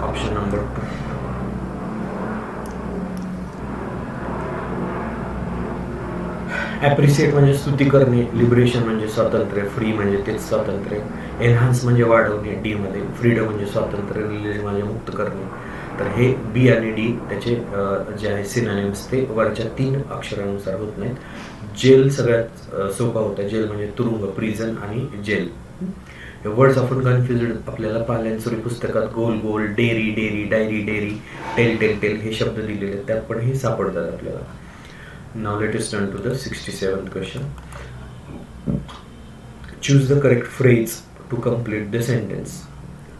Option number 2. Appreciate म्हणजे स्तुती करणे, लिबरेशन म्हणजे स्वातंत्र्य, फ्री म्हणजे तेच स्वातंत्र्य, एनहान्स म्हणजे वाढवणे डी मध्ये, फ्रीडम म्हणजे स्वातंत्र्य, रिलीज म्हणजे मुक्त करणे. तर हे बी आणि डी त्याचे जे आहे सिनोनिम्स ते वरच्या 3 अक्षरानुसार होत नाहीत. जेल सगळ्यात सोपा होता. जेल म्हणजे तुरुंग, प्रिझन आणि जेल. वर्ड्स ऑफन कन्फ्युज्ड आपल्याला पाल्यांसुरी पुस्तकात goal goal, dairy dairy, diary dairy, tell tell tell हे शब्द दिलेले आहेत, त्यात पण हे सापडतात आपल्याला. Now let us turn to the 67th question. Choose the correct phrase to complete the sentence.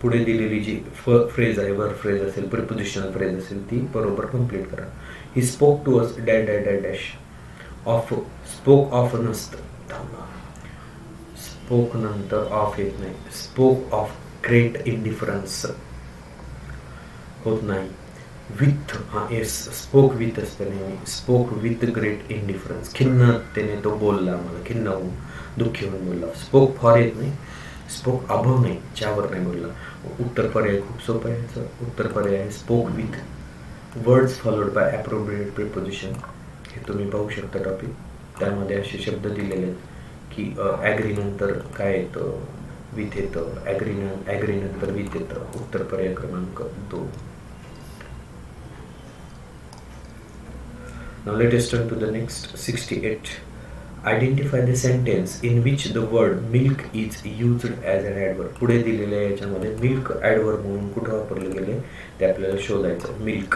पुढे दिलेली जी फ्रेज आहे, वर फ्रेज असेल, प्रिपोजिशनल फ्रेज असेल, ती बरोबर कंप्लीट करा. He spoke to us dash dash dash dash of. Spoke of नसतं, थांबा. स्पोक नंतर ऑफ येत नाही. स्पोक ऑफ ग्रेट इंडिफरन्स होत नाही. विथ, हा येस, स्पोक विथ असतं नेहमी. स्पोक विथ ग्रेट इंडिफरन्स, खिन्नतेने तो बोलला, मला खिन्न होऊन, दुःखी होऊन बोलला. स्पोक फॉर येत नाही. स्पोक अभव नाही, च्यावर नाही बोलला. उत्तर पर्याय खूप सोपं आहे याचं. उत्तर पर्याय आहे spoke with words followed by appropriate preposition. हे तुम्ही पाहू शकता टॉपिक. त्यामध्ये असे शब्द दिलेले आहेत की ॲग्री नंतर काय येतं, विथ येतं, ॲग्री नंतर विथ येतं. उत्तर पर्याय क्रमांक 2. Now let us turn to the next 68. Identify the sentence in which the word milk is used as an adverb. पुढे दिलेल्या याच्यामध्ये मिल्क ॲडवर्ब म्हणून कुठं वापरलं गेले ते आपल्याला शोधायचं. Milk,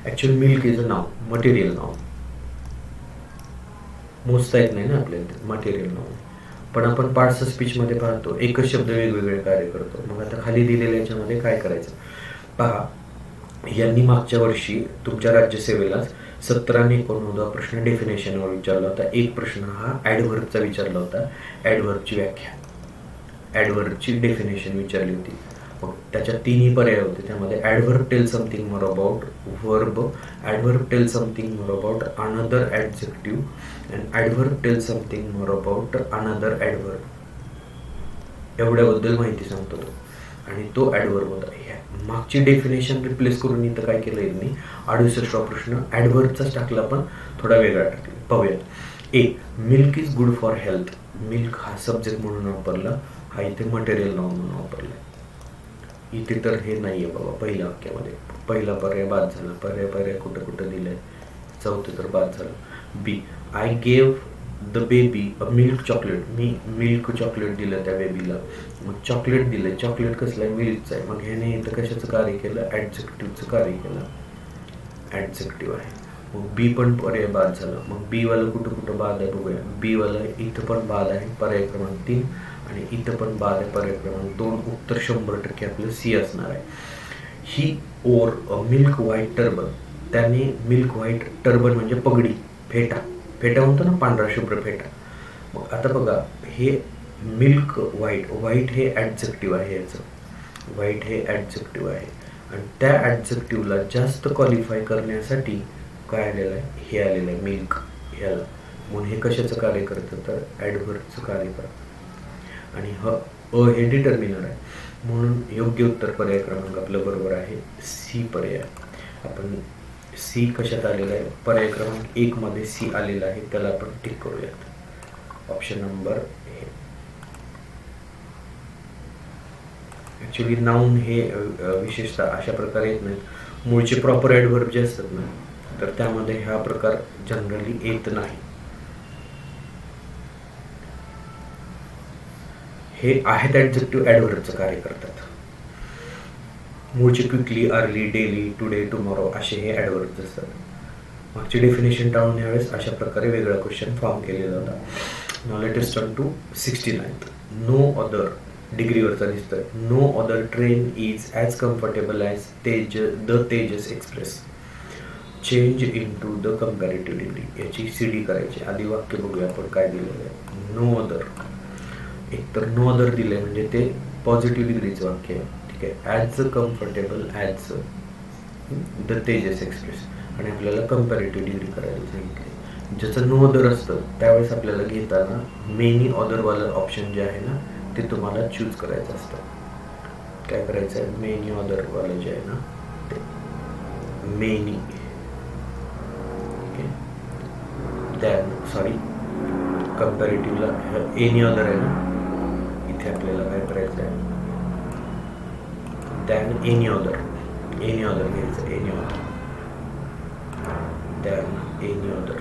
actually milk is a noun, material noun. मोजता येत नाही ना आपल्याला, मटेरियल नाउन. पण आपण पार्ट्स ऑफ स्पीचमध्ये पाहतो एकच शब्द वेगवेगळे कार्य करतो. मग आता खाली दिलेल्या याच्यामध्ये काय करायचं पहा. यांनी मागच्या वर्षी तुमच्या राज्यसेवेलाच 17 आणि 19 प्रश्न डेफिनेशनवर विचारला होता. एक प्रश्न हा ॲडव्हर्बचा विचारला होता. ॲडव्हर्बची व्याख्या, ॲडव्हर्बची डेफिनेशन विचारली होती. मग त्याच्यात तिन्ही पर्याय होते. त्यामध्ये adverb tell something more about verb, adverb tell something more about another adjective and adverb tell something more about another adverb. एवढ्याबद्दल माहिती सांगतो तो, आणि तो ॲडव्हर्ब होता. ह्या मागची डेफिनेशन रिप्लेस करून इथं काय केलं यांनी 68वा प्रश्न ॲडव्हर्बचाच टाकला, पण थोडा वेगळा टाकला. पाहूयात. A, milk is good for health. Milk हा सब्जेक्ट म्हणून वापरला, हा इथे मटेरियल नाव म्हणून वापरला. इथे तर हे नाही आहे बाबा पहिल्या वाक्यामध्ये. पहिला पर्याय बाद झाला. पर्याय कुठं कुठं दिलंय, चौथं तर बाद झालं. B, I gave the baby a milk chocolate. मी मिल्क चॉकलेट दिलं त्या बेबीला. मग चॉकलेट दिलं, चॉकलेट कसलं आहे, मिल्कचं आहे. मग ह्याने इथं कशाचं कार्य केलं, ॲडजेक्टिव्हचं कार्य केलं. ॲडजेक्टिव्ह आहे. मग बी पण पर्याय बाद झाला. मग बी वाला कुठं बाद आहे बघूया. बी वाला इथं पण बाद आहे, पर्याय क्रमांक 3, आणि इथं पण बाद आहे, पर्याय क्रमांक 2. उत्तर 100% आपलं सी असणार आहे. He wore a milk white turban. त्याने मिल्क व्हाईट टर्बन म्हणजे पगडी, फेटा म्हणतो ना, पांढरा शुभ्र फेटा. मग आता बघा, हे मिल्क व्हाईट हे ॲडजेक्टिव्ह आहे. याचं व्हाईट हे ॲडजेक्टिव्ह आहे, आणि त्या ॲडजेक्टिव्हला जास्त क्वालिफाय करण्यासाठी काय आलेलं आहे, हे आलेलं आहे मिल्क ह्याला. म्हणून हे कशाचं कार्य करतं, तर ॲडव्हर्बचं कार्य करतं. आणि हे डिटर्मिनर आहे. म्हणून योग्य उत्तर पर्याय क्रमांक आपलं बरोबर आहे, सी पर्याय. आपण सी कशात आलेला आहे, पर्याय क्रमांक 1 मध्ये सी आलेला आहे, त्याला आपण टिक करूयात. ऑप्शन नंबर हे. ॲक्च्युली नाऊन हे विशेषतः अशा प्रकारे येत नाहीत. मूळचे प्रॉपर ॲडव्हर्ब जे असतात ना, तर त्यामध्ये हा प्रकार जनरली येत नाही. हे आहेत ॲडजेक्टिव्ह ॲडव्हर्बचं कार्य करतात. मूळचे quickly, early, daily, today, tomorrow असे हे ॲडव्हर्ब्स असतात. मागची डेफिनेशन टाळून यावेळेस अशा प्रकारे वेगळा क्वेश्चन फॉर्म केलेला होता. Now let us turn to 69th. No other, डिग्रीवरचा दिसतोय. No other train is as comfortable as the Tejas express. Change into the comparative degree. याची CD करायची. आधी वाक्य बघूया आपण काय दिलेलं आहे. नो अदर, एक तर नो अदर दिले म्हणजे ते पॉझिटिव्ह डिग्रीचं वाक्य आहे. ठीक आहे. As comfortable as the Tejas express, आणि आपल्याला कम्पॅरेटिव्ह डिग्री करायला सांगितले. ज्याचं नो अदर असतं त्यावेळेस आपल्याला घेताना मेनी ऑदरवालं ऑप्शन जे आहे ना, ते तुम्हाला चूज करायचं असतं. काय करायचं आहे, मेनी ऑदरवालं जे आहे ना, ते मेनी. ओके, कम्पॅरेटिव्हला एनी अदर आहे ना, इथे आपल्याला काय करायचं आहे, दॅन एनी अदर घ्यायचं. Any other, than any other,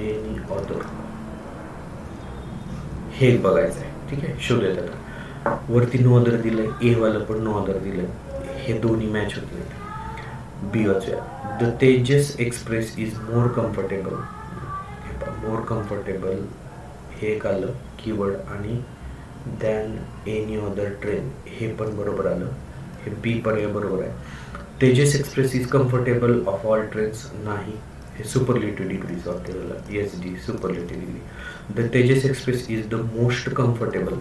any other हे बघायचं आहे. ठीक आहे, शोधूयात आता. वरती नो अदर दिलंय, ए वाला पण नो अदर दिलंय, हे दोन्ही मॅच होत नाही. बी वाचूया. The Tejas express is more comfortable. More comfortable हे एक आलं कीवर्ड, आणि दॅन एनी अदर ट्रेन हे पण बरोबर आलं. हे बी पर्याय बरोबर आहे. Tejas express is comfortable of all trains नाही, हे सुपरलेटिव्ह डिग्रीचं वाक्य झालं. SD superlative degree. The Tejas express is the most comfortable,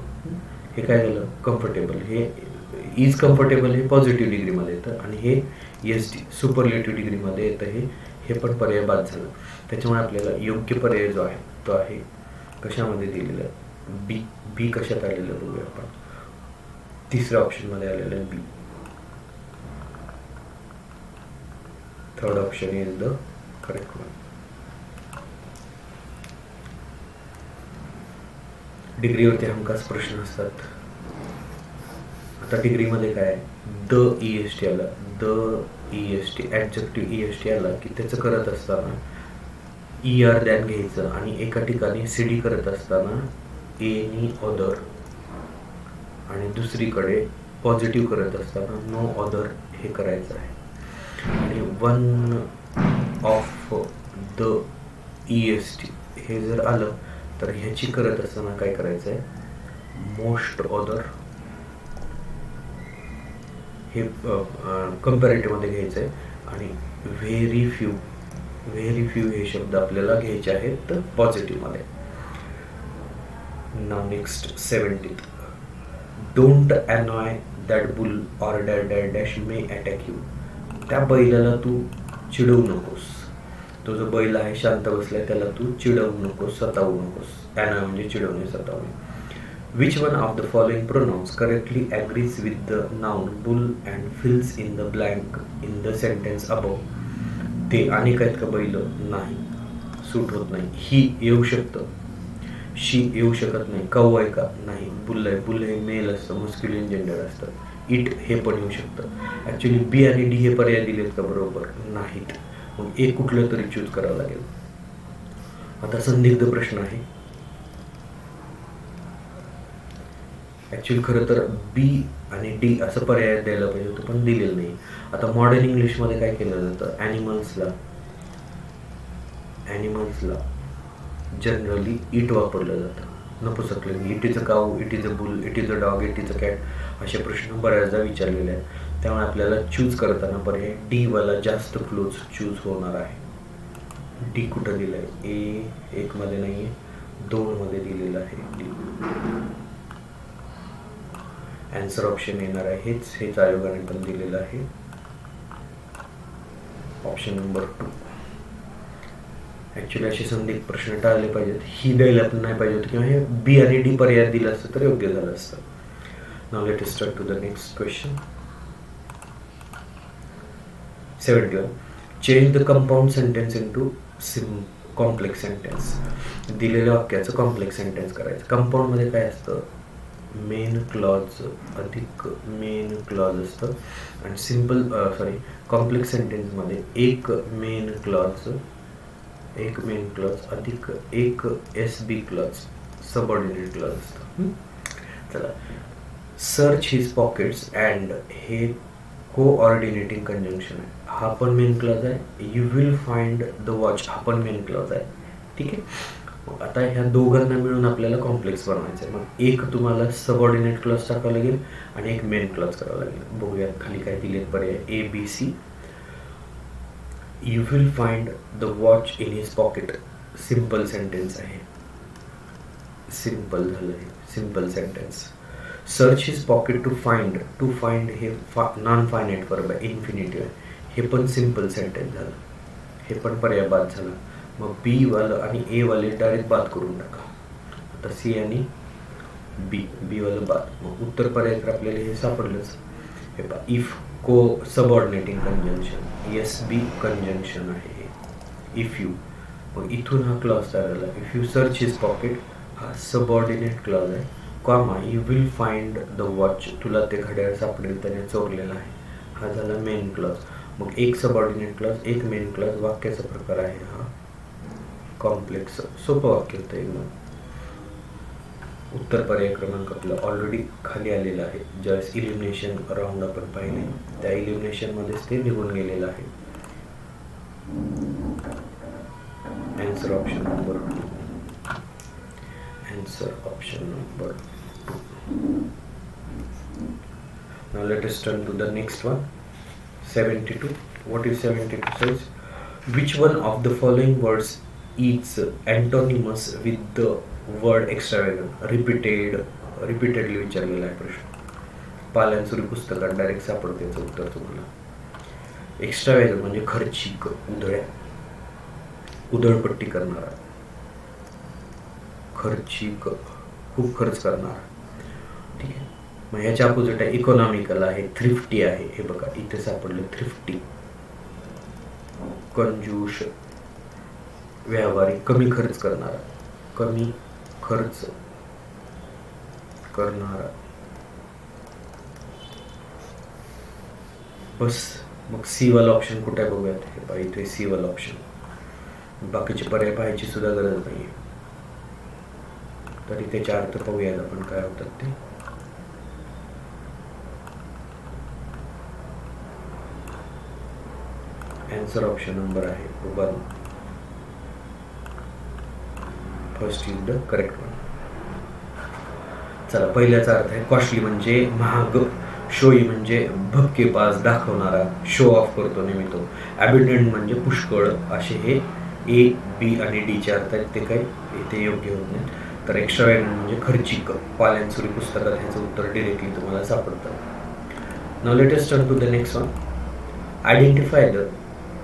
हे काय झालं, कम्फर्टेबल. हे इज कम्फर्टेबल हे पॉझिटिव्ह डिग्रीमध्ये येतं, आणि हे SD सुपरलेटिव्ह डिग्रीमध्ये येतं. हे पण पर्याय बाद झालं. त्याच्यामुळे आपल्याला योग्य पर्याय जो आहे तो आहे कशामध्ये दिलेला आहे, बी कशात आलेलं बघूया आपण. तिसऱ्या ऑप्शनमध्ये आलेलं आहे B. Third option is the correct one. डिग्रीवरती हमखास प्रश्न असतात. आता डिग्रीमध्ये काय, द EST आला, द EST ॲडजेक्टिव्ह EST आला की त्याचं करत असताना ER दॅन घ्यायचं, आणि एका ठिकाणी CD करत असताना एनी अदर, आणि दुसरीकडे पॉझिटिव्ह करत असताना नो अदर हे करायचं आहे. आणि वन ऑफ द EST हे जर आलं तर ह्याची करत असताना काय करायचं आहे, मोस्ट अदर हे कम्पॅरेटिव्हमध्ये घ्यायचं आहे, आणि व्हेरी फ्यू हे शब्द आपल्याला घ्यायचे आहेत पॉझिटिव्हमध्ये. Now next 70th. Don't annoy that bull or that that dash may attack you. त्या बैलाला तू चिडवू नकोस. तो जो बैल आहे शांत बसलाय त्याला तू चिडवू नकोस, सतावू नकोस. अनॉय म्हणजे चिडवणे, सतावणे. Which one of the following pronouns correctly agrees with the noun bull and fills in the blank in the sentence above? ते अनेक आहेत का बैल? नाही, सूट होत नाही. ही येऊ शकतं, शी येऊ शकत नाही. कौ आहे का? नाही. बुल आहे, बुल हे मेल असतं, मस्क्युलिन जेंडर असतं. इट हे पण येऊ शकतं. ॲक्च्युली बी आणि डी हे पर्याय दिलेत का? बरोबर नाहीत. मग एक कुठलं तरी चूज करावं लागेल. आता संदिग्ध प्रश्न आहे. ॲक्च्युली खरं तर बी आणि डी असं पर्याय द्यायला पाहिजे होतं, पण दिलेलं नाही. आता मॉडर्न इंग्लिशमध्ये काय केलं जातं? ॲनिमल्सला जनरली इट वापरलं जातं. नपुसकलिंगी. It is a cow, it is a bull, it is a dog, it is a cat, असे प्रश्न बऱ्याचदा विचारलेले आहेत. त्यामुळे आपल्याला चूज करताना पर्याय डी वाला जास्त क्लोज चूज होणार आहे. डी कुठं दिलं आहे? ए 1 मध्ये नाही आहे, 2 मध्ये दिलेलं आहे डी. आन्सर ऑप्शन येणार आहे हेच आयोगाने पण दिलेलं आहे. Option number 2. ॲक्च्युली असे संदिग्ध प्रश्न टाळले पाहिजेत. ही द्यायला पण नाही पाहिजे होतं, किंवा हे बी आणि डी पर्याय दिलं असतं तर योग्य झालं असतं. Now let us start to the next question. 71. Change the compound sentence into complex sentence. दिलेल्या वाक्याचं कॉम्प्लेक्स सेंटेन्स करायचं. कंपाऊंडमध्ये काय असतं? मेन क्लॉज अधिक मेन क्लॉज असतं. आणि कॉम्प्लेक्स सेंटेन्समध्ये एक मेन क्लॉज अधिक एक SB क्लॉज, सबऑर्डिनेट क्लॉज असतं. चला, सर्च हिज पॉकेट्स अँड हे कोऑर्डिनेटिंग कंजंक्शन आहे. हा पण मेन क्लॉज आहे. You will find the watch हा पण मेन क्लॉज आहे. ठीक आहे. आता ह्या दोघांना मिळून आपल्याला कॉम्प्लेक्स बनवायचं आहे. मग एक तुम्हाला सबऑर्डिनेट क्लॉज टाकावं लागेल आणि एक मेन क्लॉज करावं लागेल. बघूयात खाली काय दिलेत पर्याय. ABC. You will find the watch in his pocket. Simple sentence आहे, सिम्पल झालं आहे, simple sentence. Search his pocket to find हे नॉन फायनाईट वर्ब आहे, इन्फिनिटिव्ह आहे. हे पण सिम्पल सेंटेन्स झालं, हे पण पर्याय बाद झाला. मग बी वालं आणि ए वाले डायरेक्ट बाद करून टाका. आता सी आणि बी वालं बाद. मग उत्तर पर्याय तर आपल्याला हे सापडलंच. हे पहा, इफ को सबऑर्डिनेटिंग कंजंक्शन, SB कंजंक्शन आहे हे. इफ यू, मग इथून हा क्लॉज तयार झाला. If you search his pocket हा सबऑर्डिनेट क्लॉज आहे. Comma you will find the watch, तुला ते घड्याळ सापडेल त्याने चोरलेला आहे, हा झाला मेन क्लॉज. मग एक सबऑर्डिनेट क्लॉज, एक मेन क्लॉज. वाक्याचा प्रकार आहे हा कॉम्प्लेक्स. सोपं वाक्य होतं एकदम. उत्तर पर्याय क्रमांक आपला ऑलरेडी खाली आलेला आहे. ज्यावेळेस इलिमिनेशन राऊंड आपण पाहिले त्या इलिमिनेशनमध्येच ते निघून गेलेलं आहे. Answer option number 2. Answer option number 2. Now let us turn to the next one. 72. What is 72 says? Which one of the following words is antonymous with the word extravagant? Repeatedly विचारलेला आहे प्रश्न. पाल्यांसुरी पुस्तकात डायरेक्ट सापडते याचं उत्तर तुम्हाला. एक्स्ट्रावॅगंट म्हणजे खर्चिक, उधळपट्टी करणारा, खर्चिक, खूप खर्च करणारा. ठीक आहे. मग ह्याच्या अपोजिट आहे इकॉनॉमिकल आहे, थ्रिफ्टी आहे. हे बघा इथे सापडलं थ्रिफ्टी. कंजूस, व्यावहारिक, कमी खर्च करणारा, कमी खर्च करणारा. बस. मग सी वाला ऑप्शन कुठे आहे बघूयात. हे पहा इथे सी वाला ऑप्शन. बाकीचे पर्याय पाहायची सुद्धा गरज नाही. तरी त्याचे अर्थ पाहूयात आपण काय होतात ते. आन्सर ऑप्शन नंबर आहे 1. First is the correct one. चला, पहिल्याचा अर्थ आहे कॉस्टली म्हणजे महाग, शोई म्हणजे भपकेबाज, दाखवणारा, शो ऑफ करतो नेहमी तो. ॲबिडंट म्हणजे पुष्कळ. असे हे A, B आणि D चे अर्थ आहेत. ते काही इथे योग्य होत नाही. तर एक्स्ट्रावॅगंट म्हणजे खर्चिक. पाल्यांसुरी पुस्तकात ह्याचं उत्तर डिरेक्टली तुम्हाला सापडतं. Now let us turn to the next one. Identify the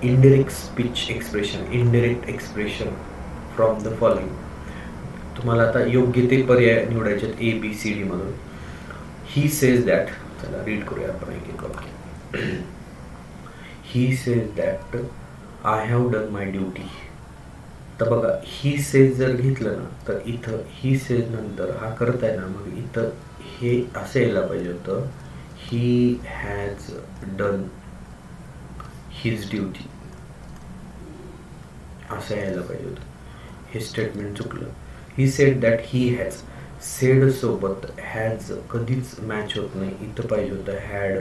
indirect speech expression. Indirect expression from the following. तुम्हाला आता योग्य ते पर्याय निवडायचे आहेत ABCD मधून. He says that. चला रीड करूया आपण एक एक वाक्य. He says that I have done my duty. तर बघा, ही सेज जर घेतलं ना तर इथं ही सेज नंतर हा करत आहे ना, मग इथं हे असं यायला पाहिजे होतं, he has done his duty असं यायला पाहिजे होतं. हे स्टेटमेंट चुकलं. He said that he has. Sed सोबत हॅज कधीच मॅच होत नाही, इथं पाहिजे होतं हॅड.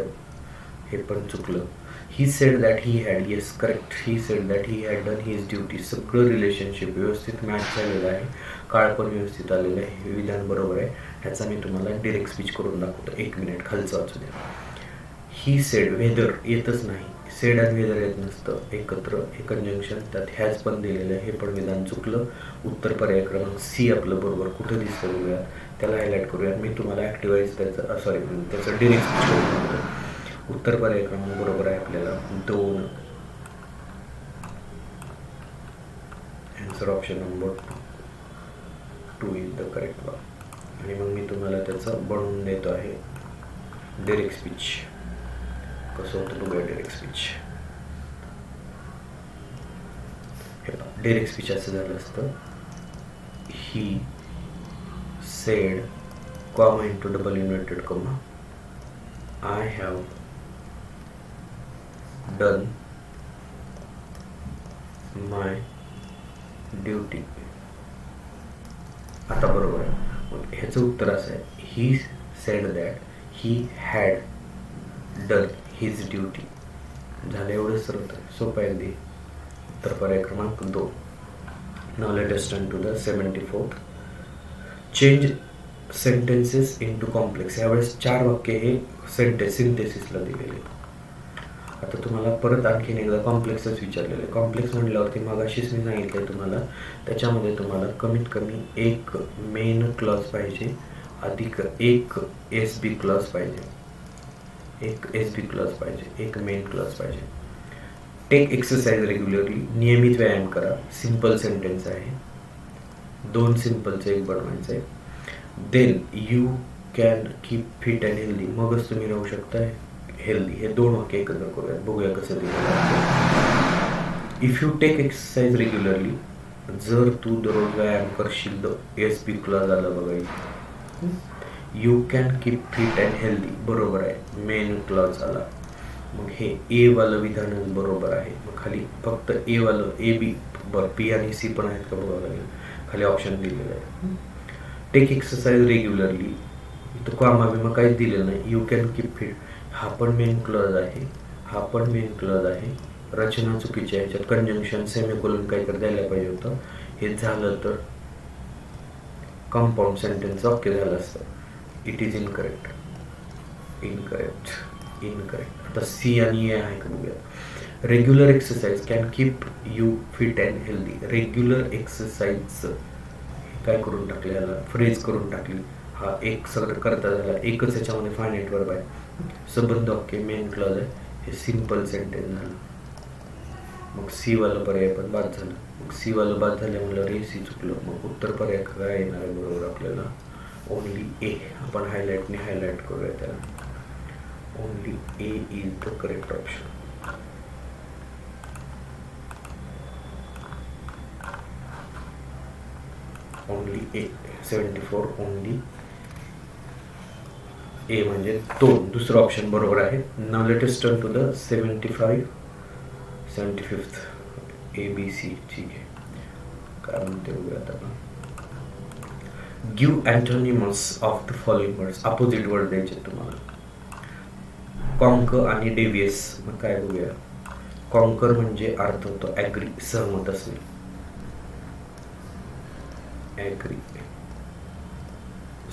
हे पण चुकलं. He said that he had. Yes correct. He said that he had done his duty. सगळं रिलेशनशिप व्यवस्थित मॅच झालेलं आहे. काळ पण व्यवस्थित आलेलं आहे. हे विधान बरोबर आहे. ह्याचा मी तुम्हाला डिरेक्ट स्पीच करून दाखवतो. 1 मिनिट खालचं वाचू द्या. He said. व्हेदर येतच नाही. सेड आणि वेदर येत नसतं एकत्र. हे कंजंक्शन. त्यात हॅज पण दिलेलं आहे. हे पण विधान चुकलं. उत्तर पर्याय क्रमांक C आपलं बरोबर. कुठं दिसतं बघूया, त्याला हायलाईट करूया. मी तुम्हाला ॲक्टिवाईज त्याचं डिरेक्ट स्पीच करून दाखवतो. उत्तर पर्याय क्रमांक बरोबर आहे आपल्याला 2. Answer option number 2 is the correct one. आणि मग मी तुम्हाला त्याचं बनवून देतो आहे डिरेक्ट स्पीच. कसं होतं बघूया डिरेक्ट स्पीच. हे पहा, डिरेक्ट स्पीच असं झालं असतं. He said comma into double inverted comma I have done my duty. आता बरोबर आहे. मग ह्याचं उत्तर असं आहे, he said that he had done his duty. झालं एवढंच तर होतं. सोपं आहे अगदी. उत्तर पर्याय क्रमांक 2. Now let us turn to the 74th. Change sentences into complex. यावेळेस 4 वाक्य हे सिंथेसिसला दिलेले. आता तुम्हाला परत आणखीन एकदा कॉम्प्लेक्सच विचारलेलं आहे. कॉम्प्लेक्स म्हटल्यावरती मगाशीच मी सांगितलं आहे तुम्हाला, त्याच्यामध्ये तुम्हाला कमीत कमी एक मेन क्लॉज पाहिजे, अधिक एक SB क्लॉज पाहिजे. एक SB क्लॉज पाहिजे, एक मेन क्लॉज पाहिजे. Take exercise regularly. नियमित व्यायाम करा. सिंपल सेंटेन्स आहे. 2 सिंपलचं एक बनवायचं आहे. Then you can keep fit and healthy. मगच तुम्ही राहू शकता हेल्दी. हे 2 वाक्य एकत्र करूयात. बघूया कसं दिलं. If you take exercise regularly. जर तू दररोज व्यायाम करशील तर SB क्लॉज आला बघा. You can keep fit and healthy बरोबर आहे. मेन क्लॉज आला. मग हे A वालं विधानच बरोबर आहे. मग खाली फक्त A वालं AB बरं P आणि C पण आहेत का बघावं लागेल. खाली ऑप्शन दिलेलं आहे. Take exercise regularly. इथं कॉमा बिमा काहीच दिलेलं नाही. You can keep fit. हा पण मेन क्लॉज आहे. हा पण मेन क्लॉज आहे. रचना चुकीची आहे. ह्याच्यात कंजंक्शन सेमिकोलन काहीतरी द्यायला पाहिजे होतं. हे झालं तर कंपाऊंड सेंटेन्स वाक्य झालं असतं. It is incorrect. इनकरेक्ट. आता C आणि A आहे का बघूया. Regular exercise can keep you fit and healthy. Regular exercise काय करून टाकले, याला फ्रेज करून टाकली. हा एक सगळं करता झाला. एकच याच्यामध्ये फायनाईट वर्ब आहे. संबंध वाक्य मेन क्लॉज आहे. हे सिंपल सेंटेन्स झालं. मग C वाला पर्याय पण बाद झालं. मग C वालं बाद झालं म्हणल्यावर AC चुकलं. मग उत्तर पर्याय काय येणार आहे बरोबर आपल्याला. Only A. आपण हायलाईटने हायलाईट करूया त्याला. Only A is the correct option. Only A. 74 only A म्हणजे 2. दुसरं ऑप्शन बरोबर आहे. Now let us turn to the 75th ABC. ठीक आहे. काय म्हणते बघूया आता. Give antonyms of the following words. Opposite word द्यायचे तुम्हाला. कॉन्कर आणि डेवियस. मग काय बघूया. कॉन्कर म्हणजे अर्थ होतो ॲग्री, सहमत असणे. ॲग्री,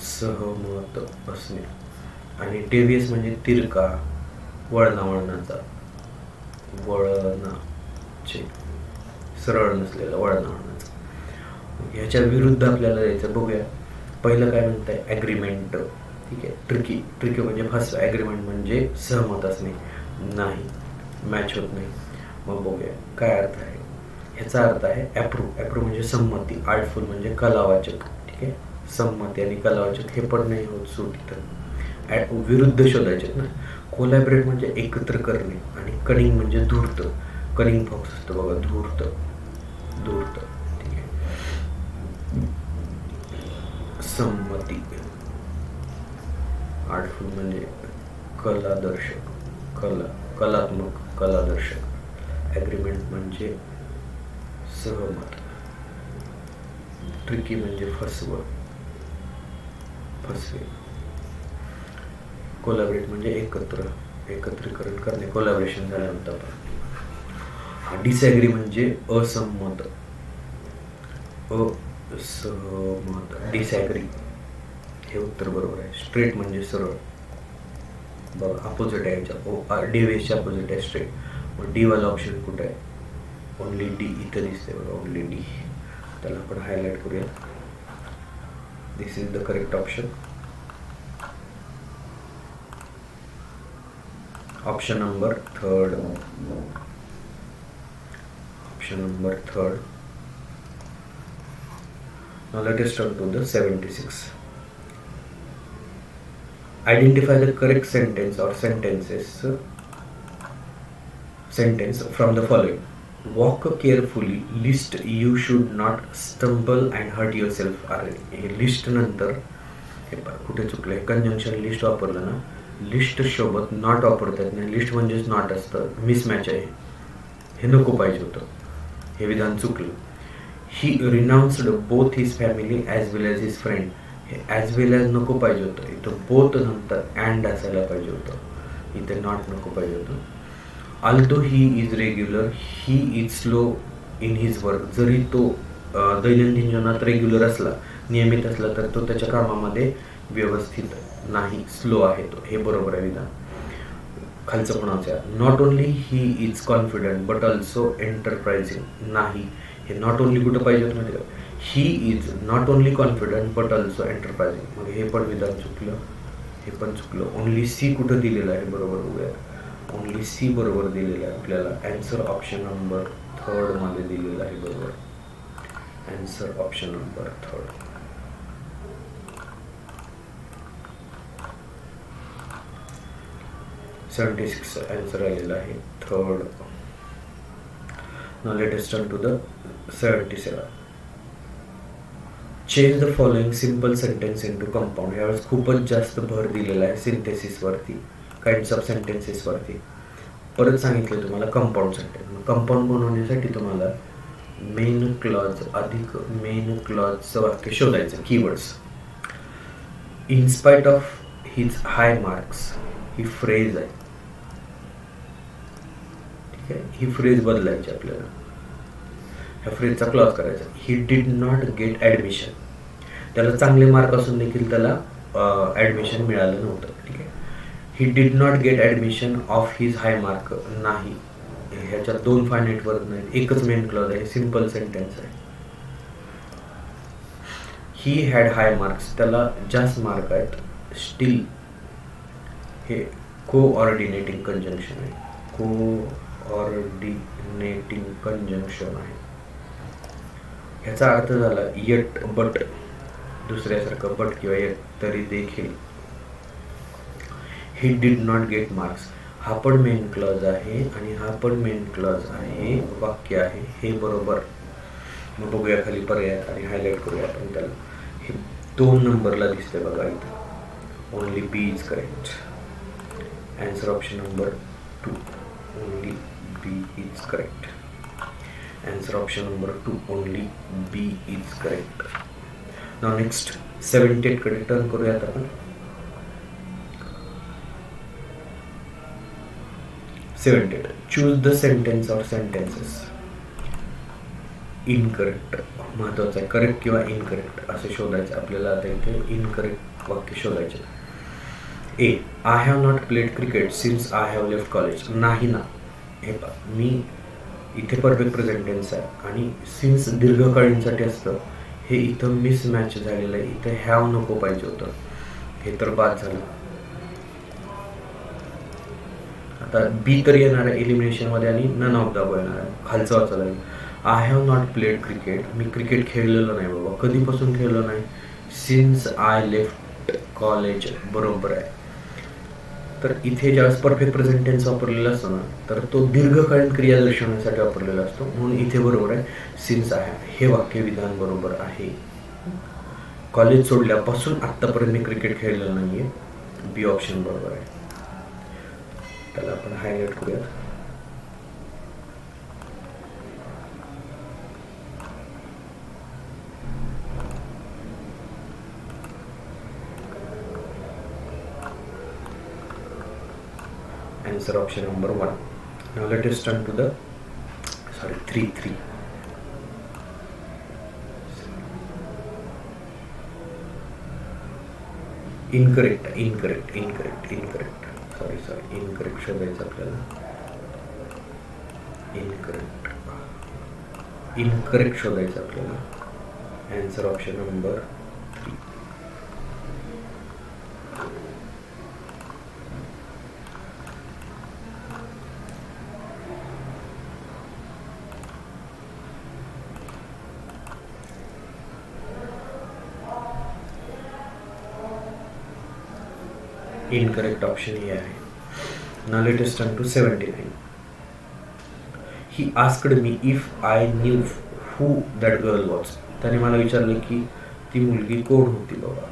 सहमत असणे. आणि डेवियस म्हणजे तिरका, वळणाचा. वळणाचे, सरळ नसलेला वळणाचा. ह्याच्या विरुद्ध आपल्याला द्यायचं. बघूया. पहिलं काय म्हणताय, ॲग्रीमेंट. ठीक आहे, ट्रिकी म्हणजे फसवा, ॲग्रीमेंट म्हणजे सहमत असणे, नाही मॅच होत नाही. मग बघूया काय अर्थ आहे. ह्याचा अर्थ आहे ॲप्रूव्ह म्हणजे संमती, आर्टफुल म्हणजे कलावाचक. ठीक आहे, संमती आणि कलावाचक हे पण नाही होत सूट इथं. विरुद्ध शोधायचे ना. कोलॅबरेट म्हणजे एकत्र करणे आणि कनिंग म्हणजे धूर्त. कनिंग फॉक्स असतं बघा, धूर्त. ठीक आहे, संमती. आर्टफुल म्हणजे कलादर्शक, कलात्मक, कलादर्शक. ॲग्रीमेंट म्हणजे सहमत. ट्रिकी म्हणजे फसवे. कोलॅबरेट म्हणजे एकत्रीकरण करणे, कोलॅबरेशन झाल्यानंतर. डिसॲग्री म्हणजे असहमत. डिसॲग्री हे उत्तर बरोबर आहे. स्ट्रेट म्हणजे सरळ. बघा अपोजिट आहे याच्या, डेव्हिसच्या अपोजिट आहे स्ट्रेट. मग डी वाला ऑप्शन कुठे आहे, ओनली डी इथं दिसते बघा, ओनली डी. त्याला आपण हायलाइट करूया. This is the correct option. Option number third. Now let us turn to the 76. Identify the correct sentence or sentence from the following. Walk carefully. List you should not stumble and hurt yourself. अरे list नंतर हे कुठे चुकलंय, conjunction list वापरलं ना, list सोबत not वापरतात नाही. List म्हणजेच नॉट असतं, मिसमॅच आहे, हे नको पाहिजे होतं, हे विधान चुकलं. ही रिनाउन्स्ड बोथ हिज फॅमिली ॲज वेल ॲज हिज फ्रेंड. हे ॲज वेल ॲज नको पाहिजे होतं, इथं बोथ नंतर अँड असायला पाहिजे होतं, इथे नॉट नको पाहिजे होतं. Although he is regular, he is slow in his work. जरी तो दैनंदिन जीवनात रेग्युलर असला, नियमित असला, तर तो त्याच्या कामामध्ये व्यवस्थित नाही, स्लो आहे तो, हे बरोबर आहे विधान. खालचं कोणाचं आहे, not only he is confident but also enterprising. नाही, हे नॉट ओनली कुठं पाहिजे होतं माहिती का, he is not only confident but also enterprising. मग हे पण विधान चुकलं, हे पण चुकलं. ओनली सी कुठं दिलेलं आहे, बरोबर बघूया. ओनली सी बरोबर दिलेलं आहे आपल्याला. ॲन्सर ऑप्शन नंबर थर्ड मध्ये दिलेलं आहे, बरोबर. Answer option number third. $76 answer आलेला आहे, third. Now let us turn to the 77. Change the following simple sentence into compound. यावेळेस खूपच जास्त भर दिलेला आहे सिंथेसिस वरती, काइंड्स ऑफ सेंटेन्सेस वरती. परत सांगितलं तुम्हाला कंपाऊंड सेंटेन्स. कंपाऊंड बनवण्यासाठी तुम्हाला मेन क्लॉज अधिक मेन क्लॉजचं वाक्य शोधायचं, keywords. In spite of his high marks, he phrase आहे. ठीक आहे, ही फ्रेज बदलायची आपल्याला, ह्या फ्रेजचा क्लॉज करायचा. He did not gate admission. त्याला चांगले मार्क असून देखील त्याला ॲडमिशन मिळालं नव्हतं. ठीक आहे, he did not gate admission of his high mark. नाही, ह्याच्यात दोन फायनाईट वर्ड नाहीत, एकच मेन क्लॉज आहे, सिम्पल सेंटेन्स आहे. ही हॅड हाय मार्क्स, त्याला जास्त मार्क आहेत. स्टील हे कोऑर्डिनेटिंग कंजंक्शन आहे, कोऑर्डिनेटिंग कंजंक्शन आहे. ह्याचा अर्थ झाला येट बट, दुसऱ्यासारखं बट किंवा येट तरी देखील. He did not get marks, हा पण मेन क्लॉज आहे आणि हा पण मेन क्लॉज आहे, वाक्य आहे, हे बरोबर. मग बघूया खाली पर्याय आणि हायलाइट करूया आपण त्याला. हे 2 नंबरला दिसते बघा इथं, only B is correct. Answer option number 2, only B is correct. Answer option number 2, only B is correct. Now next 78 कडे टर्न करूयात आपण. 78. Choose the sentence or sentences. Incorrect महत्वाचं आहे, करेक्ट किंवा इनकरेक्ट असं शोधायचं आपल्याला. आता इथे इनकरेक्ट वाक्य शोधायचे. A, I have not played cricket since I have left college. नाही ना, हे मी इथे परफेक्ट प्रेझेंट टेन्स आहे आणि सिन्स दीर्घकाळीनसाठी असतं, हे इथं मिसमॅच झालेलं आहे, इथं हॅव नको पाहिजे होतं, हे तर बाद झालं. आता बी तर येणार आहे एलिमिनेशनमध्ये आणि नन ऑफ द अबव येणार आहे. खालचं वाचायला लागेल. I have not played cricket, मी क्रिकेट खेळलेलं नाही बाबा. कधीपासून खेळलो नाही? Since I left college. बरोबर आहे. तर इथे ज्यावेळेस परफेक्ट प्रेझेंट टेन्स वापरलेला असतो ना, तर तो दीर्घकालीन क्रिया दर्शवण्यासाठी वापरलेला असतो, म्हणून इथे बरोबर आहे सिन्स आय. हे वाक्य विधान बरोबर आहे. कॉलेज सोडल्यापासून आत्तापर्यंत मी क्रिकेट खेळलेलं नाही आहे. बी ऑप्शन बरोबर आहे. त्याला आपण हायलाईट करूयात. Answer option number 1. Now let us turn to the 3. Incorrect. Incorrect शोधायचं आपल्याला. Incorrect शोधायचं आपल्याला. Answer option number 3. Incorrect option हे आहे. Now let us turn to 79. He asked me if I knew who that girl was. त्याने मला विचारले की ती मुलगी कोण होती बाबा.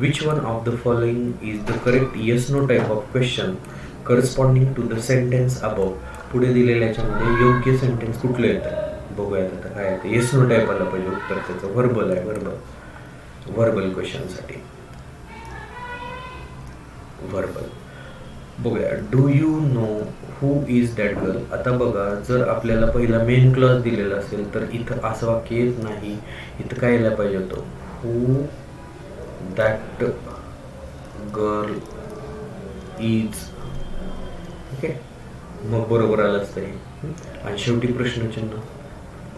Which one of the following is the correct yes no type of question corresponding to the sentence above? पुढे दिलेल्या याच्यामध्ये योग्य सेंटेन्स कुठलं येतं बघूयात. आता काय येतं? येस नो टाईप आला पाहिजे उत्तर त्याचं. व्हर्बल आहे. व्हर्बल क्वेश्चनसाठी व्हर्बल. बघूया. Do you know who is that girl. आता बघा, जर आपल्याला पहिला मेन क्लॉज दिलेला असेल तर इथं असं वाक्य येत नाही. इथं काय यायला पाहिजे होतं? हू दॅट गर्ल इज. ओके, मग बरोबर आलं असतं हे. आणि शेवटी प्रश्नचिन्ह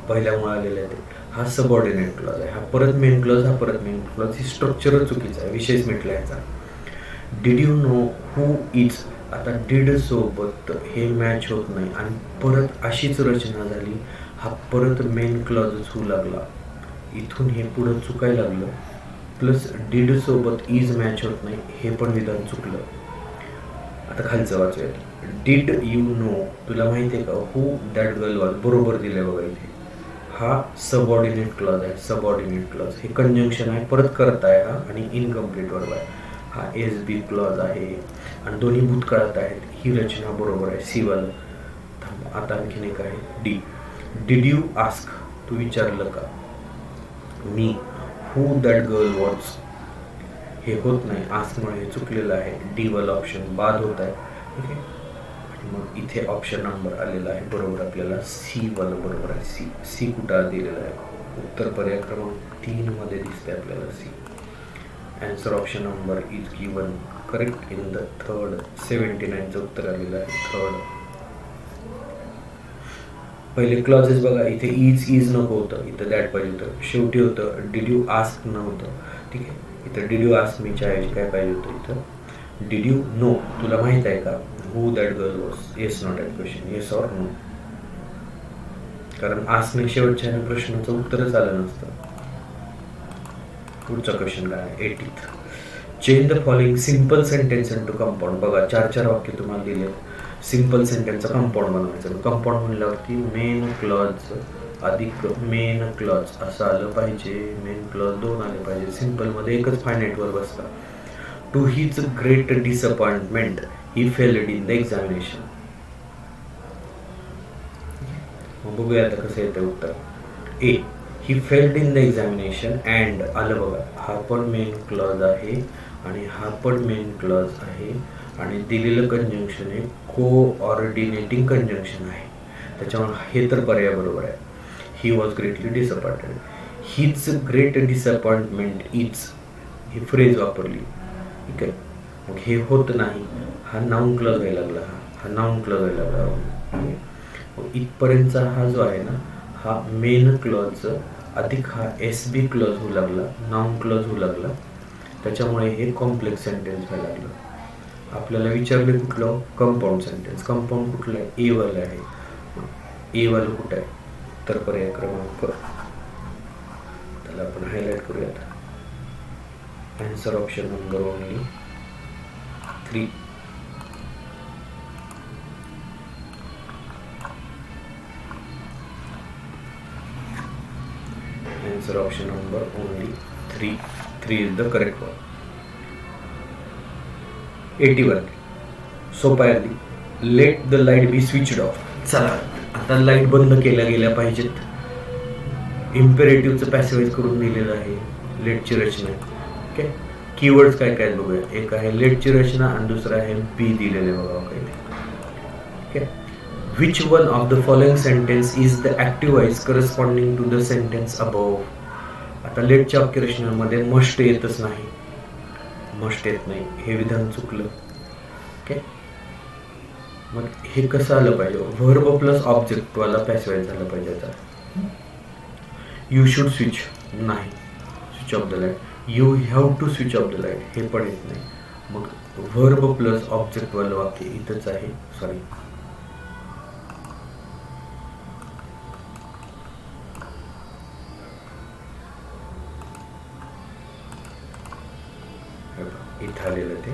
पहिल्यामुळे आलेलं आहे. हा सबऑर्डिनेट क्लॉज आहे. हा परत मेन क्लॉज, हा परत मेन क्लॉज. ही स्ट्रक्चरच चुकीचं आहे. विशेष मिटला याचा. Did you know who is. आता डिड सोबत हे मॅच होत नाही आणि परत अशीच रचना झाली. हा परत मेन क्लॉजच होऊ लागला. इथून हे पुढं चुकायला लागलं. प्लस डिड सोबत इज मॅच होत नाही, हे पण विधान चुकलं. आता खालचं वाचूया. डिड यू नो, तुला माहिती आहे का हू दॅट गर्ल वॉज. बरोबर दिलंय बघा इथे. हा सबऑर्डिनेट क्लॉज आहे. सबऑर्डिनेट क्लॉज हे कंजंक्शन आहे, परत करताय हा, आणि इनकम्प्लीट वर्ब आहे. हा एस बी क्लॉज आहे आणि दोन्ही भूतकाळात आहेत. ही रचना बरोबर आहे. सी वाला. आता आणखीन एक आहे डी. डिड यू आस्क, तू विचारलं का मी हू दॅट गर्ल वॉज. हे होत नाही, आस्कमुळे हे चुकलेलं आहे. डी वाला ऑप्शन बाद होत आहे. ठीक आहे. आणि मग इथे ऑप्शन नंबर आलेला आहे बरोबर आपल्याला. सी वाला बरोबर आहे. सी कुठं दिलेला आहे? उत्तर पर्याय क्रमांक 3 मध्ये दिसते आपल्याला C. Answer option number is given correct in the third. 79चं उत्तर आलेलं आहे थर्ड. पहिले क्लॉजेस बघा, इथे इज नको होतं, इथं दॅट पाहिजे होतं. शेवटी होतं डिड यू आस्क नव्हतं. ठीक आहे. इथं डिड यू आस्क मीच्या ऐवजी काय पाहिजे होतं? इथं डिड यू नो, तुला माहित आहे का who that girl was. Yes not that question. Yes or no. कारण आस्कने शेवटच्या प्रश्नाचं उत्तरच आलं नसतं. पुढचा क्वेश्चन काय आहे? 80th. Change the following simple sentence into compound. बघा 4 वाक्य तुम्हाला दिले. सिम्पल सेंटेन्सचा कंपाऊंड बनवायचं. कंपाऊंड म्हणल्यावरती मेन क्लॉज अधिक मेन क्लॉज असं आलं पाहिजे. मेन क्लॉज 2 आले पाहिजे. सिम्पलमध्ये एकच फायनाईट वर्ब असतं. To his great disappointment he failed in the examination. बघूया आता कसं येतं उत्तर. A, he failed in the examination and आलं बघा. हा पण मेन क्लॉज आहे आणि हा पण मेन क्लॉज आहे आणि दिलेलं कंजंक्शन आहे कोऑर्डिनेटिंग कंजंक्शन आहे. त्याच्यामुळे हे तर पर्याय बरोबर आहे. He was greatly disappointed. His great disappointment is he phrase वापरली. ठीक आहे. मग हे होत नाही. हा नाऊन क्लॉज व्हायला लागला. हा नाऊन क्लॉज व्हायला लागला. इथपर्यंतचा हा जो आहे ना, हा मेन क्लॉज अधिक हा एस बी क्लॉज होऊ लागला, नाउन क्लॉज होऊ लागला, त्याच्यामुळे हे कॉम्प्लेक्स सेंटेन्स व्हायला लागलं. आपल्याला विचारले कुठलं? Compound sentence. कंपाऊंड कुठलं आहे? ए वालं आहे. ए वालं कुठं आहे? तर पर्याय क्रमांक, त्याला आपण हायलाइट करूयात. Answer option number only 3. Answer option number only 3. 3 is the correct one. 81. सोपा आहे. Late the light B switched off. चला आता लाईट बंद केल्या गेल्या पाहिजेत. इम्पेरेटिव्हचं पॅसिवाइज करून दिलेलं आहे लेटची रचना. ओके, कीवर्ड्स काय काय बघूया. एक आहे लेटची रचना आणि दुसरा आहे बी दिलेले बघा काही. Okay, which one of the following sentence is the active voice corresponding to the sentence above. आता लेटच्या वाक्यरचनेमध्ये मस्ट येतच नाही, मस्ट येत नाही, हे विधान चुकलं. ओके, मग हे कसं आलं पाहिजे? व्हर्ब प्लस ऑब्जेक्ट वाला पॅसिवाइज झालं पाहिजे. आता यू शुड स्विच नाही, switch off the light. You have to switch off the light हे पण येत नाही. मग व्हर्ब प्लस ऑब्जेक्ट वालं वाक्य इथंच आहे. सॉरी, इथं आलेलं ते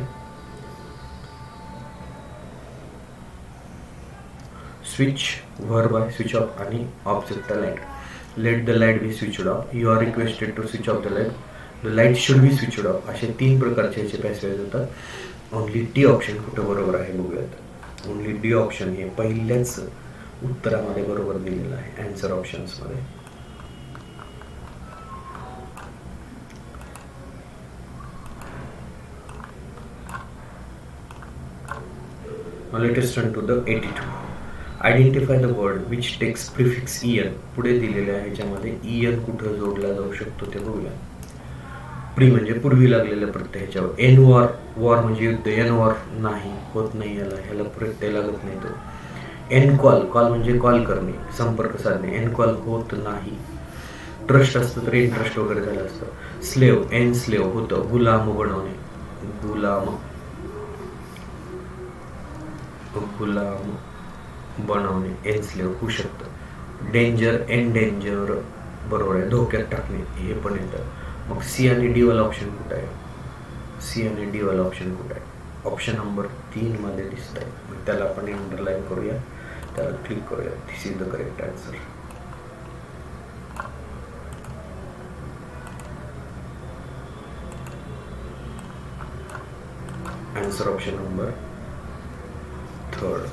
स्विच व्हर्ब आहे, स्विच ऑफ आणि object light. Let the light be switched off. You are requested to switch off the light. The light should be switched off. असे 3 प्रकारचे याचे पॅसेज होतात. ओनली डी ऑप्शन कुठं बरोबर आहे बघूयात. ओनली डी ऑप्शन हे पहिल्याच उत्तरामध्ये बरोबर दिलेलं आहे answer ऑप्शन्समध्ये. Now let us turn to the 82. Identify the word which takes prefix en. पुढे दिलेले आहे ह्याच्यामध्ये en कुठं जोडला जाऊ शकतो ते बघूया. प्री म्हणजे पूर्वी लागलेल्या प्रत्यय ह्याच्यावर. एन वॉर, वॉर म्हणजे युद्ध. एन वॉर नाही, होत नाही, ह्याला प्रत्यय लागत नाही तो. एन कॉल, कॉल म्हणजे कॉल करणे, संपर्क साधणे. एन कॉल होत नाही. ट्रस्ट असतं तर एन ट्रस्ट वगैरे झालं असतं. स्लेव, एन स्लेव होतं. गुलाम बनवणे, गुलाम बनवणे, एनस्लेव होऊ शकतं. डेंजर, एन डेंजर बरोबर आहे, धोक्यात टाकणे हे पण येतं. मग सी आणि डी वाला ऑप्शन कुठं आहे? सी आणि डी वाला ऑप्शन कुठं आहे? ऑप्शन नंबर 3 मध्ये दिसत आहे. मग त्याला आपण अंडरलाईन करूया, त्याला क्लिक करूया. This is the correct answer. Answer option number 3rd.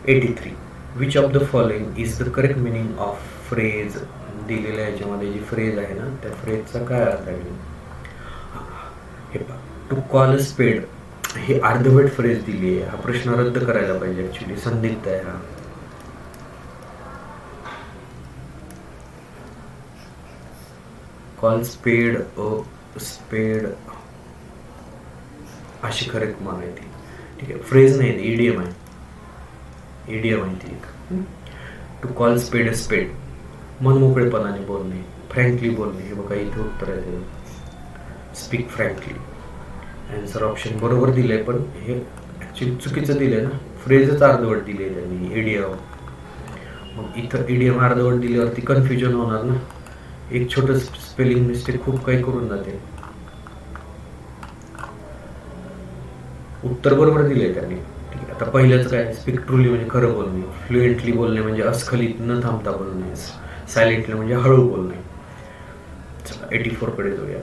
83. Which of the following is the correct meaning of phrase? दिलेल्या याच्यामध्ये जी फ्रेज आहे ना, त्या फ्रेजचा काय अर्थ आहे? हे पहा, टू कॉल अ स्पेड हे अर्धवट फ्रेज दिली आहे. हा प्रश्न रद्द करायला पाहिजे. ऍक्च्युली संदिग्ध आहे हा. कॉल स्पेड अ स्पेड अशी करेक्ट मान आहे ती. ठीक आहे, फ्रेज नाही, ईडीएम आहे. ईडीएम आहे ती एक. टू कॉल स्पेड अ स्पेड, मनमोकळेपणाने बोलणे, फ्रँकली बोलणे. हे बघा इथे उत्तर आहे. Speak frankly. आन्सर ऑप्शन बरोबर दिलंय, पण हे ऍक्च्युली चुकीचं दिलंय ना. फ्रेजच अर्धवट दिली आहे त्यांनी, ईडीएम. मग इथं ईडीएम अर्धवट दिल्यावरती कन्फ्युजन होणार ना. एक छोटं स्पेलिंग मिस्टेक खूप काही करून जाते. उत्तर बरोबर दिलंय त्यांनी. ठीक आहे, आता पहिल्याच काय? स्पीक ट्रूली म्हणजे खरं बोलणे, फ्लुएंटली बोलणे म्हणजे अस्खलित न थांबता बोलणे, सायलेंटली म्हणजे हळू बोलणे. चला 84 कडे जाऊया.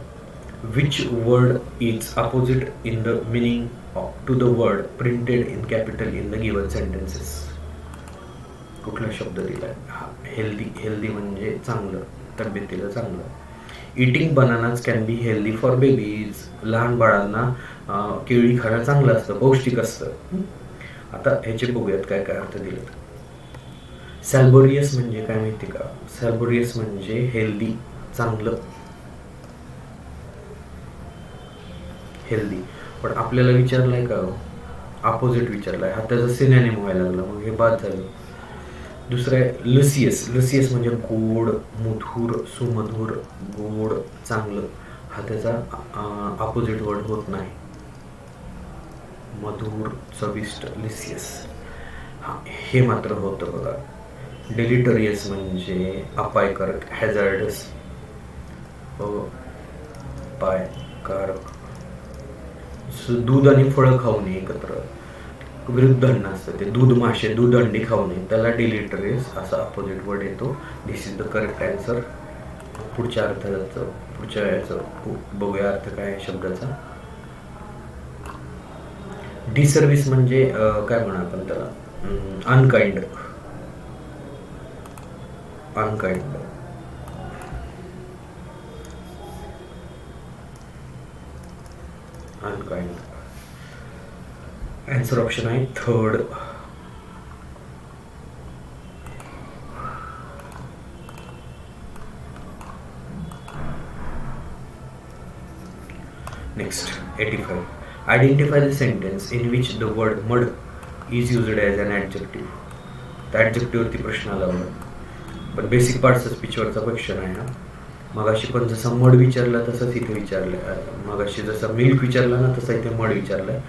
Which word is opposite in the meaning to the word printed in capital in the given sentences? कुठला शब्द दिलाय? हा, हेल्दी. हेल्दी म्हणजे चांगलं, तब्येतीला चांगलं. Eating bananas can be healthy for babies. लहान बाळांना केळी खाणं चांगलं असतं, पौष्टिक असतं. आता ह्याचे बघूयात काय काय अर्थ दिले. सॅल्बोरियस म्हणजे काय माहिती का? सॅल्बोरियस म्हणजे हेल्दी, चांगलं, हेल्दी. पण आपल्याला विचारलाय का? अपोजिट विचारलाय. हा त्याचा सिनोनिम व्हायला लागला, मग हे बाद झालं. दुसरं आहे लसियस. लसियस म्हणजे गोड, मधुर, सुमधुर, गोड, चांगलं. हा त्याचा अपोजिट वर्ड होत नाही. मधुर, चविष्ट, लिसियस. हा हे मात्र होतं बघा. डेलिटरियस म्हणजे अपायकारक, हॅझार्डस, अपायकारक. दूध आणि फळं खाऊ नये एकत्र, विरुद्ध अन्न असतं ते. दूध, मासे, दूध, अंडी खाऊ नये, त्याला डेलिटरियस असा अपोजिट वर्ड येतो. दिस इज द करेक्ट आन्सर. पुढच्या अर्थाचं, पुढच्या याचं बघूया अर्थ काय शब्दाचा. डिसर्व्हिस म्हणजे काय म्हणा आपण त्याला, unkind. Unkind. Unkind. Answer option आहे third. Next, 85. Identify the sentence in which the word mud is used as an adjective. त्या ॲडजेक्टिव्हवरती प्रश्न लावला. पण बेसिक पार्ट्स ऑफ स्पीचवरचा क्वेश्चन आहे हा. मगाशी पण जसं मड विचारला तसंच इथे विचारलं. मगाशी जसं मिल्क विचारला ना तसं इथे मड विचारलं आहे.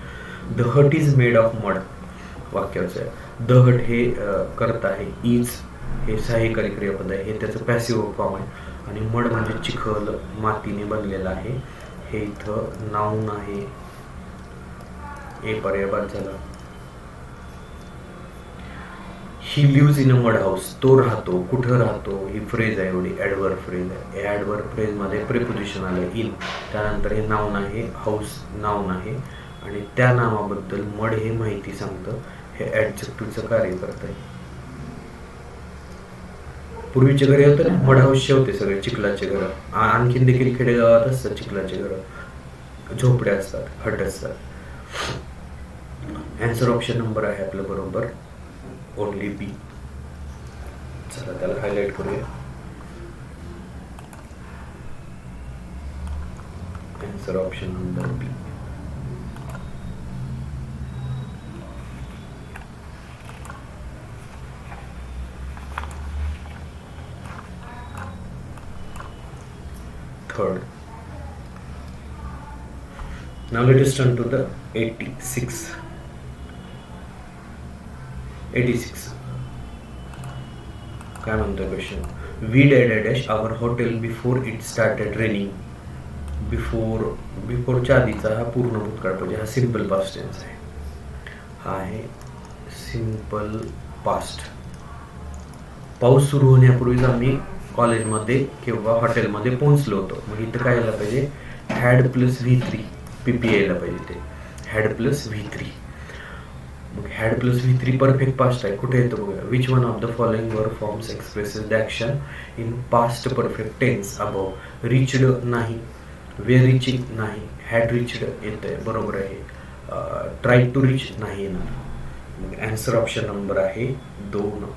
The hut is made of mud वाक्याचं आहे. द हट हे करता आहे, इज हे सहाय्यकारी क्रियापद आहे, हे त्याचं पॅसिव्ह फॉर्म आहे. आणि मड म्हणजे चिखल, मातीने बनलेला आहे. हे इथं नाऊन आहे. ए पर्याय बाद झाला. He lives in a mud house. तो राहतो, कुठं राहतो, ही फ्रेज आहे, एवढी ॲडवर्ब फ्रेज आहे. ॲडवर्ब फ्रेजमध्ये प्रिपोजिशन आलं इन, त्यानंतर हे नाऊन आहे, हाऊस नाऊन आहे आणि त्या नावाबद्दल मड हे माहिती सांगतं. हे ॲडजेक्टिव्हचं कार्य करत आहे. पूर्वीचे घरे होते ना मड हाऊसचे होते सगळे, चिखलाचे घरं. आणखीन देखील खेडेगावात असतात चिखलाचे घरं, झोपड्या असतात, हट असतात. आन्सर ऑप्शन नंबर आहे आपलं बरोबर, ओनली बी. चला त्याला हायलाइट करूया. Answer option number B. Third. Now let us turn to the 86. 86. काय म्हणतोय question. We dash our hotel before it started raining. बिफोरच्या आधीचा हा पूर्ण भूतकाळ म्हणजे हा सिम्पल पास्ट टेन्स आहे. हा आहे सिम्पल पास्ट. पाऊस सुरू होण्यापूर्वीच आम्ही कॉलेजमध्ये किंवा हॉटेलमध्ये पोहोचलो होतो. मग इथं काय यायला पाहिजे, हॅड प्लस V3 PP यायला पाहिजे. ते हॅड प्लस V3. मग had plus V3 perfect past आहे. कुठे येतं बघा. Which one of the following verb forms expresses the action in past perfect tense above. Reached नाही, वेअर रिचिंग नाही, हॅड रिच्ड येतं आहे, बरोबर आहे. ट्राय टू रिच नाही येणार. मग आन्सर ऑप्शन नंबर आहे 2.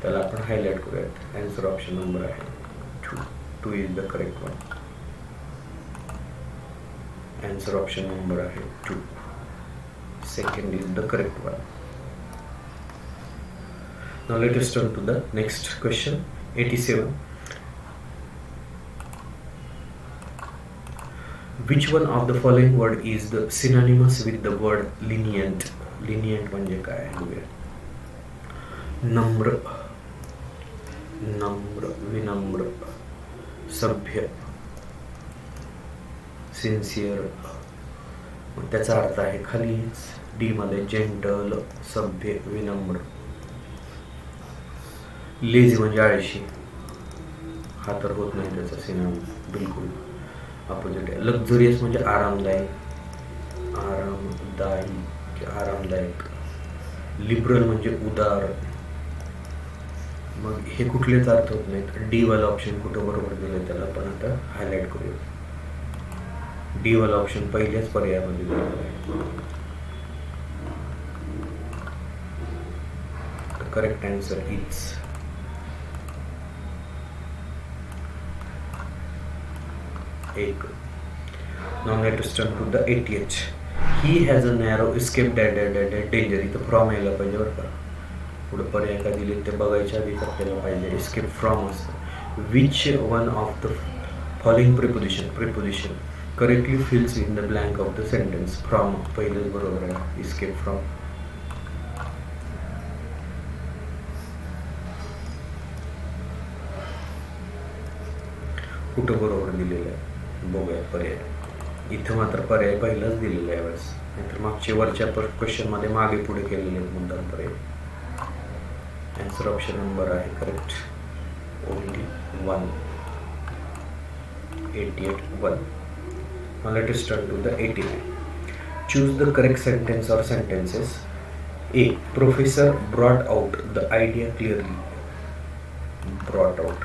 त्याला आपण हायलाइट करूयात. आन्सर ऑप्शन नंबर आहे 2 is the correct one. Answer option number आहे 2. Second is the correct one. Now let us turn to the next question. 87. Which one of the following word is the synonymous with the word lenient? Lenient म्हणजे काय आहे? नम्र, विनम्र, सभ्य, sincere. त्याचा अर्थ आहे खालीच डी मध्ये, जेंटल, सभ्य, विनम्र. लेझी म्हणजे आळशी, हा तर होत नाही त्याचा सिनोनिम, बिलकुल अपोजिट आहे. लक्झरियस म्हणजे आरामदायक. लिबरल म्हणजे उदार. मग हे कुठलेच अर्थ होत नाहीत. डी वाला ऑप्शन कुठं बरोबर दिलं त्याला आपण आता हायलाइट करूया. डी वाला ऑप्शन पहिल्याच पर्यायामध्ये बरोबर आहे. करेक्ट आन्सर इज एक. Now let us turn to the 80th. He has a narrow escape danger. इथं फ्रॉम यायला पाहिजे बरं का. पुढे पर्याय काय दिले ते बघायच्या आधीच आपल्याला पाहिजे. एस्केप फ्रॉम असतं. Which one of the following preposition correctly fills in the blank of the sentence. From पहिलेच बरोबर आहे. Escape from. कुठं बरोबर दिलेलं आहे बघूया पर्याय. इथं मात्र पर्याय पहिलाच दिलेला आहे वेळेस, नाहीतर मागच्या वरच्या क्वेश्चनमध्ये मागे पुढे केलेले आहेत मुद्दाम पर्याय. आन्सर ऑप्शन नंबर आहे correct. Only 1. 88 1. Now let us turn to the 89. Choose the correct sentence or sentences. A. Professor brought out the idea clearly. Brought out.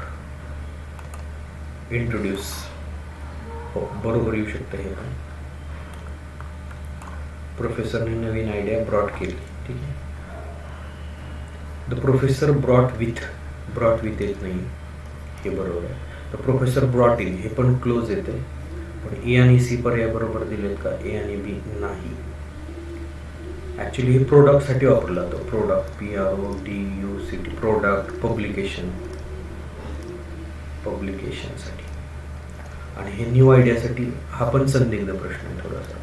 Introduce. हो बरोबर येऊ शकतं हे पण. प्रोफेसरने नवीन आयडिया ब्रॉट केली. ठीक आहे. द प्रोफेसर ब्रॉट विथ येत नाही, हे बरोबर आहे. द प्रोफेसर ब्रॉट इन हे पण क्लोज येते, पण ए आणि सी पर्याय बरोबर दिलेत का? ए आणि बी नाही. ॲक्च्युली हे प्रोडक्टसाठी वापरला जातो. Product PRODUCT. प्रोडक्ट पब्लिकेशनसाठी. आणि हे न्यू आयडियासाठी हा पण संदिग्ध प्रश्न आहे थोडासा.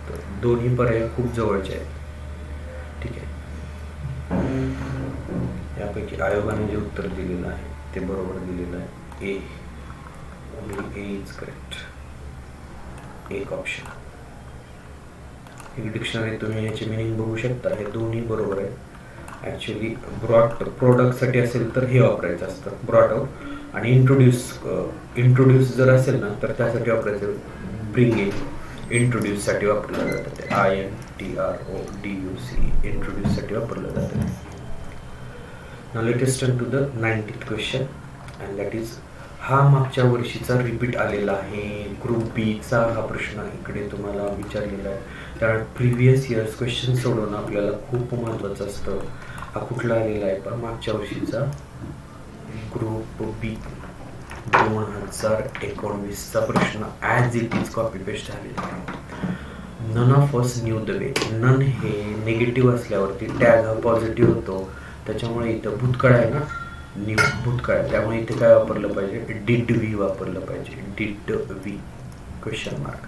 तर दोन्ही पर्याय खूप जवळचे आहेत. ठीक आहे. यापैकी आयोगाने जे उत्तर दिलेलं आहे ते बरोबर दिलेलं आहे. A. Only A is correct. एक ऑप्शन. एक डिक्शनरी तुम्ही याची मिनिंग बघू शकता. हे दोन्ही बरोबर आहे. ॲक्च्युली ब्रॉट प्रोडक्टसाठी असेल तर हे वापरायचं असतं ब्रॉट आउट. आणि इंट्रोड्यूस जर असेल ना तर त्यासाठी वापरायचं ब्रिंग इन. इंट्रोड्यूससाठी वापरलं जातं ते INTRODUCE. इंट्रोड्यूससाठी वापरलं जातं. Now let us turn to the 90th question and that is. हा मागच्या वर्षीचा रिपीट आलेला आहे. ग्रुप बीचा हा प्रश्न इकडे तुम्हाला विचारलेला आहे. त्यामुळे प्रिव्हियस इयर्स क्वेश्चन सोडवणं आपल्याला खूप महत्त्वाचं असतं. हा कुठला आलेला आहे पण मागच्या वर्षीचा ग्रुप बी 2019चा प्रश्न as it is copy paste झालेला आहे. None of us knew the way. None हे निगेटिव्ह असल्यावरती टॅग हा पॉझिटिव्ह होतो, त्याच्यामुळे इथं भूतकाळ आहे ना, न्यू भूतकाळ, त्यामुळे इथे काय वापरलं पाहिजे? डिड वी वापरलं पाहिजे. Did we question mark.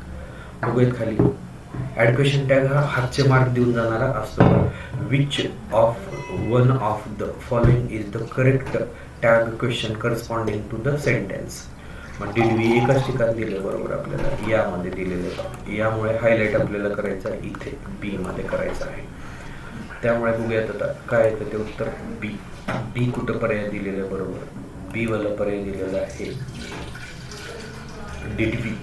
बघूयात खाली. ॲड क्वेश्चन टॅग हा हातचे मार्क देऊन जाणारा असतो. Which one of the following is the correct tag question corresponding to the sentence. मग डिड वी एकाच ठिकाणी दिले बरोबर आपल्याला, यामध्ये दिलेलं आहे. यामुळे हायलाईट आपल्याला करायचं आहे इथे बी मध्ये करायचं आहे. त्यामुळे बघूयात आता काय येतं ते उत्तर. बी कुठं पर्याय दिलेलं आहे बरोबर? बी वाला पर्याय दिलेला आहे did we.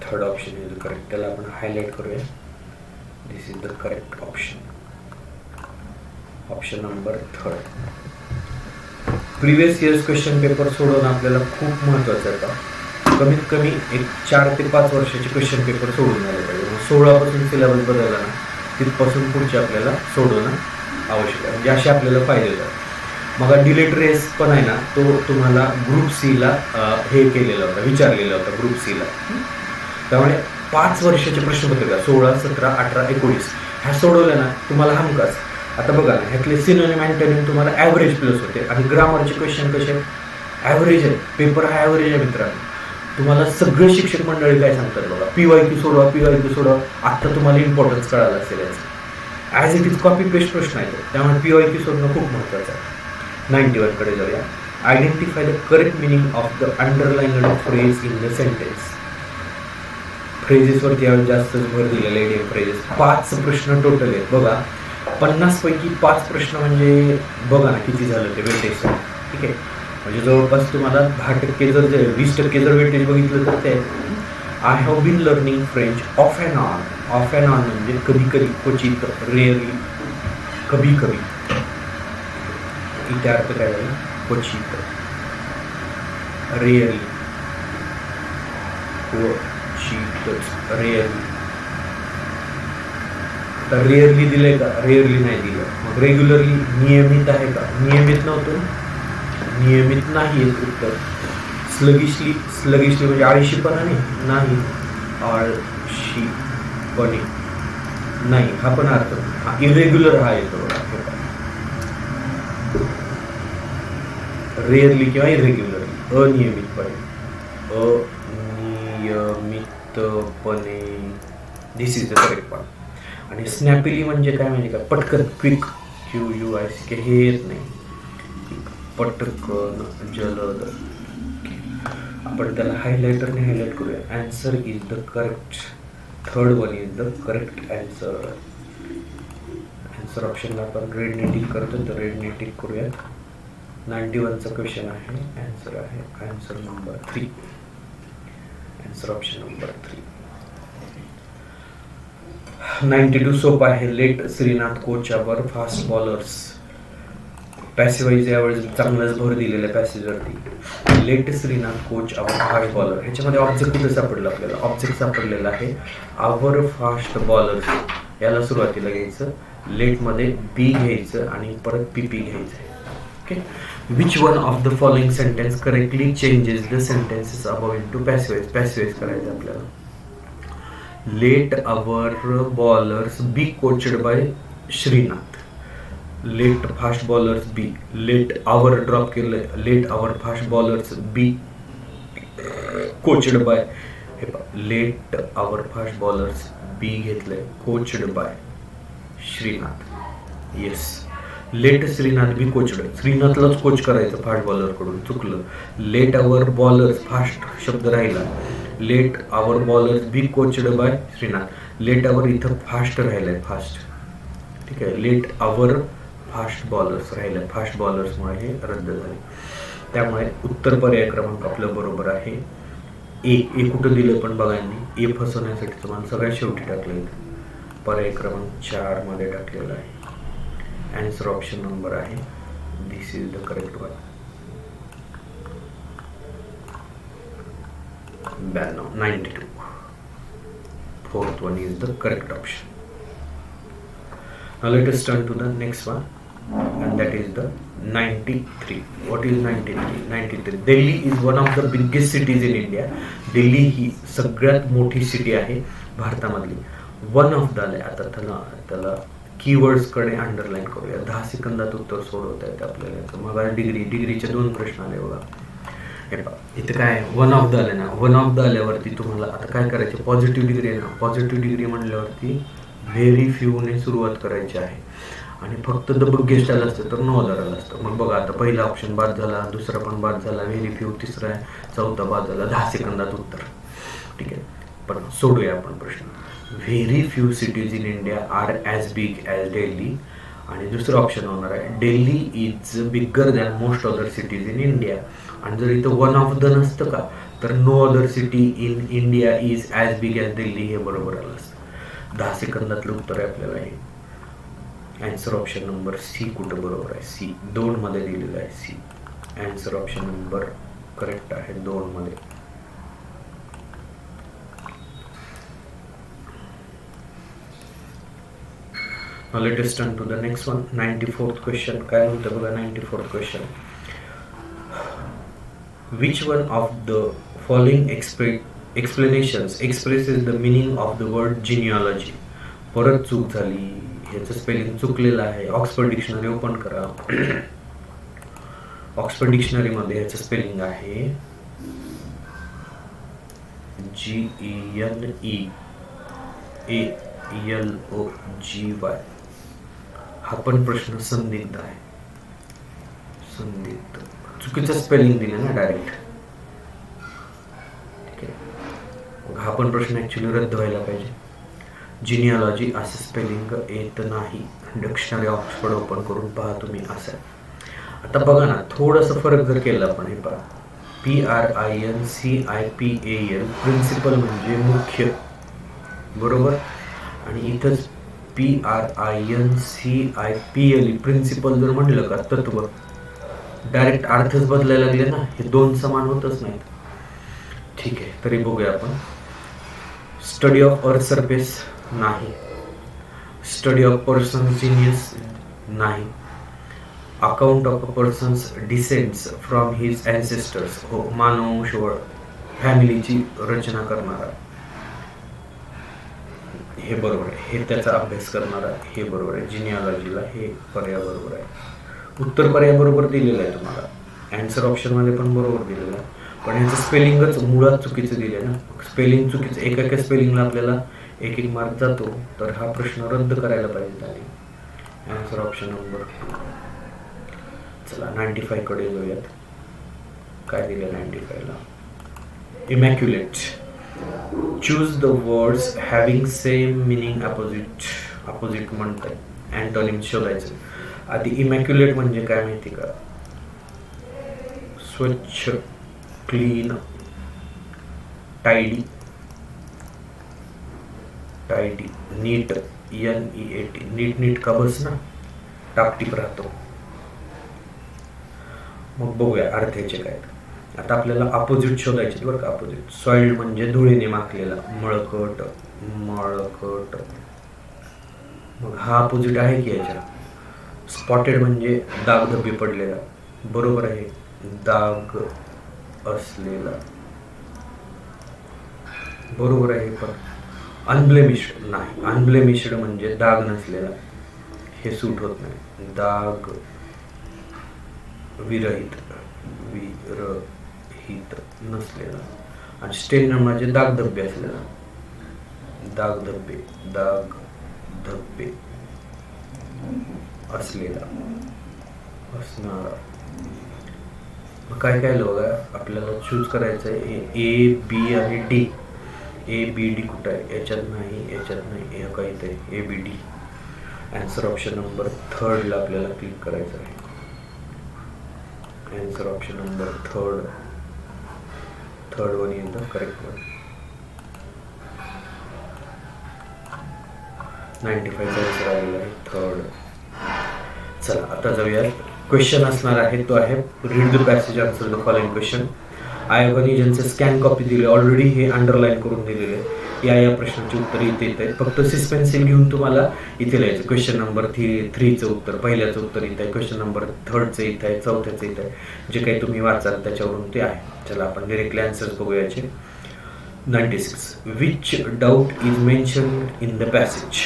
Third option is the correct. त्याला आपण हायलाइट करूया. This is the correct option. Option number 3. Previous years question paper सोडवणं आपल्याला खूप महत्त्वाचं आहे. का कमीत कमी एक 4 ते 5 वर्षाचे क्वेश्चन पेपर सोडून झाले पाहिजे. 16 पासून सिलेबस बदलला ना, तिथपासून पुढचे आपल्याला सोडवणं आवश्यक आहे. म्हणजे असे आपल्याला फायदे होतात. मग डिलेट रेस पण आहे ना, तो तुम्हाला ग्रुप सीला हे केलेला होता, विचारलेला होता ग्रुप सीला. त्यामुळे 5 वर्षाचे प्रश्नपत्रिका 16, 17, 18, 19 ह्या सोडवल्या ना तुम्हाला हमखास. आता बघा ना, ह्यातले सिनोनिम अँटोनिम तुम्हाला ॲव्हरेज प्लस होते. आणि ग्रामरचे क्वेश्चन कसे ॲव्हरेज आहे. पेपर हा ॲव्हरेज आहे मित्रांनो. तुम्हाला सगळे शिक्षक मंडळी काय सांगतात बघा, PYQ सोडवा. आत्ता तुम्हाला इम्पॉर्टन्स कळायला असेल याचं. As it is copy paste प्रश्न आहे. त्यामुळे PYQ सोडणं खूप महत्त्वाचं आहे. 91 कडे जाऊया. Identify the correct meaning of the underlined phrase in the sentence. फ्रेजेसवरती जास्त भर दिलेला आहे. फ्रेजेस 5 प्रश्न टोटल आहेत बघा. 50 पैकी 5 प्रश्न म्हणजे बघा ना किती झालं ते वेटेज. ठीक आहे. म्हणजे जवळपास तुम्हाला 10% जर 20% जर वेटेज बघितलं तर ते I have been learning French off and on. Off and on म्हणजे कधी कधी, क्वचित, रेअरली, कभी कभी. इथे अर्थ काय झाला? क्वचित, रेअरली, क्वचितच, रेअरली. तर रेअरली दिलंय का? रेअरली नाही दिलं. मग रेग्युलरली नियमित आहे का? नियमित नव्हतं, नियमित नाही आहे उत्तर. स्लगिशली, स्लगिशली म्हणजे आळशीपणाने नाही, आळशीपणे नाही, हा पण अर्थ हा इरेग्युलर हा येतो. रेअरली किंवा इरेग्युलरली, अनियमितपणे, अनियमितपणे, दिस इज द करेक्ट वन. आणि स्नॅपिली म्हणजे काय, म्हणजे काय? पटकन, क्विक, QUIC, हे येत नाही. पटकन, जलद. आपण त्याला हायलायटरने हायलाइट करूया. Answer is the correct. Third one is the correct answer. Answer ऑप्शनला आपण रेडने टिक करतो, तर रेडने टिक करूया. 91चा क्वेश्चन आहे. आन्सर आहे answer number 3. Answer option number 3. 92 सोपा आहे. Let Srinath coach our fast bowlers. Passivise यावेळेस चांगलाच भर दिलेला पॅसेजवरती. Let Srinath coach our fast bowler. ह्याच्यामध्ये ऑब्जेक्ट कुठे सापडलं आपल्याला? ऑब्जेक्ट सापडलेला आहे आवर फास्ट बॉलर्स. याला सुरुवातीला घ्यायचं, लेटमध्ये बी घ्यायचं आणि परत PP घ्यायचं. Okay. Which one of the following sentence correctly changes the sentences above into passivise. Passivise करायचं आपल्याला. Let our bowlers be coached by Srinath. Let fast bowlers be. Let our drop केलं, let our fast bowlers be coached by. हे let our fast bowlers be घेतलंय, coached by Srinath. Yes. Let Srinath be coached. श्रीनाथलाच coach करायचं fast बॉलरकडून, चुकलं. Let our bowlers, fast शब्द राहिला. Late our bowlers be coached by Srinath. Late आवर इथं fast राहिलंय, फास्ट. ठीक आहे. लेट आवर फास्ट बॉलर्स राहिलं, फास्ट बॉलर्समुळे हे रद्द झाले. त्यामुळे उत्तर पर्याय क्रमांक आपलं बरोबर आहे. ए कुठं दिलं पण बघायला. ए फसवण्यासाठी तुम्हाला सगळ्यात शेवटी टाकलं, पर्याय क्रमांक 4 मध्ये टाकलेला आहे. आन्सर ऑप्शन नंबर आहे, this is the correct one. 92. Fourth one is the correct option. Now let us turn to the next one, and that is the 93. What is 93? 93. Delhi is one of the biggest cities in India. Delhi ही सगळ्यात मोठी city आहे भारतामधली. One of the, आता त्याला keywords कडे underline करूया. 10 सेकंदात उत्तर सोडवता येते आपल्याला. मग डिग्रीचे 2 प्रश्न आले बघा. इथं काय वन ऑफ द आले ना, वन ऑफ द आल्यावरती तुम्हाला आता काय करायचे? पॉझिटिव्ह डिग्री आहे ना, पॉझिटिव्ह डिग्री म्हणल्यावरती व्हेरी फ्यूने सुरुवात करायची आहे. आणि फक्त द बिगेस्ट आलं असतं तर 9,000 आलं असतं. मग बघा आता पहिला ऑप्शन बाद झाला, दुसरा पण बाद झाला, व्हेरी फ्यू तिसरा आहे, चौथा बाद झाला. 10 सेकंदात उत्तर. ठीक आहे, पण सोडूया आपण प्रश्न. Very few cities in India are as big as Delhi. आणि दुसरं ऑप्शन होणार आहे Delhi is bigger than most other cities in India. आणि जर इथं वन ऑफ द नसतं का, तर no other city in India is as big as Delhi, हे बरोबर आलं असतं. 10 सेकंदातलं उत्तर आहे आपल्याला हे. आन्सर ऑप्शन नंबर सी कुठं बरोबर आहे? सी 2 मध्ये दिलेलं आहे. C answer option number correct आहे 2 मध्ये. Now let us turn to the next one, 94th question. काय म्हणतं बघा 94th question. Which one of the following explanations expresses the meaning of the word genealogy? परत चूक झाली, ह्याचं स्पेलिंग चुकलेलं आहे. ऑक्सफर्ड डिक्शनरी ओपन करा. ऑक्सफर्ड डिक्शनरी मध्ये ह्याचं स्पेलिंग आहे GENEALOGY. हा पण प्रश्न संदिग्ध आहे. संदिग्ध, चुकीचं स्पेलिंग दिलं ना डायरेक्ट. ठीक आहे, हा पण प्रश्न ऍक्च्युली रद्द व्हायला पाहिजे. जिनियॉलॉजी असं स्पेलिंग येत नाही. डिक्शनरी ऑक्सफर्ड ओपन करून पहा तुम्ही. असं आता बघा ना, थोडंसं फरक जर केला आपण, हे पहा PRINCIPAL, प्रिन्सिपल म्हणजे मुख्य, बरोबर. आणि इथंच PRINCIPLE, प्रिन्सिपल जर म्हणलं का तत्व, डायरेक्ट अर्थच बदलायला लागले ना. हे 2 समान होतच नाहीत. ठीक आहे, तरी बघूया आपण. स्टडी ऑफ अर्थ सरफेस नाही. स्टडी ऑफ पर्सन्स जीनियस नाही. Account of a persons descends from his ancestors, हो मानववंशवळ फॅमिलीची रचना करणारा, हे बरोबर आहे. हे त्याचा अभ्यास करणारा, हे बरोबर आहे. जिनिओलॉजीला हे पर्याय बरोबर आहे. उत्तर पर्याय बरोबर दिलेलं आहे तुम्हाला. अँसर ऑप्शनमध्ये पण बरोबर दिलेलं आहे, पण ह्याचं स्पेलिंगच मुळात चुकीचं दिलं आहे ना. स्पेलिंग चुकीचं, एका स्पेलिंगला आपल्याला 1-1 मार्क जातो, तर हा प्रश्न रद्द करायला पाहिजे त्याने. Answer option number 2. चला 95 कडे जाऊयात. काय दिलं 95 ला? Immaculate. Choose the words having same meaning opposite म्हणताय. अँटोनिम शोधायचं. आधी इमॅक्युलेट म्हणजे काय माहिती का? स्वच्छ, क्लीन, टायडी, नीट, NEAT, नीट का बस ना, टापटीप राहतो. मग बघूया अर्थाचे काय. आता आपल्याला अपोजिट शोधायचे बरं का. अपोजिट. सॉइल्ड म्हणजे धुळीने माखलेला, मळकट. मग हा अपोजिट आहे की याच्या. स्पॉटेड म्हणजे दागधब्बे पडलेला, बरोबर आहे. दाग असलेला, बरोबर आहे. पण अनब्लेमिश्ड नाही. अनब्लेमिश्ड म्हणजे दाग नसलेला, हे सूट होत नाही. दाग विरहित नसलेला. आणि स्टेन म्हणजे दागधब्बे असलेला, दागधब्बे असलेला, असणारा. काय काय बघा, आपल्याला चूज करायचं आहे. A, B आणि D. A, B, D कुठं आहे? याच्यात नाही, हे काही इथे A, B, D. Answer option number 3 ला आपल्याला क्लिक करायचं आहे. Answer option number 3 one is the correct one. 95 चा आन्सर आलेला आहे 3rd. चला आता जाऊया. क्वेश्चन असणार आहे तो आहे read the passage, answer the following question. आयोगाने ज्यांचे स्कॅन कॉपी दिली ऑलरेडी हे अंडरलाईन करून दिलेले. या प्रश्नाची उत्तर इथे येत आहेत. फक्त सिस्पेन्सिल घेऊन तुम्हाला इथे लिहायचं. क्वेश्चन नंबर 3चं उत्तर, पहिल्याचं उत्तर इथं आहे. क्वेश्चन नंबर 3चं इथं आहे, 4थ्याचं इथं आहे. जे काही तुम्ही वाचाल त्याच्यावरून ते आहे. चला आपण डिरेक्टली आन्सर्स बघूयाचे. 96. Which doubt is mentioned in the passage.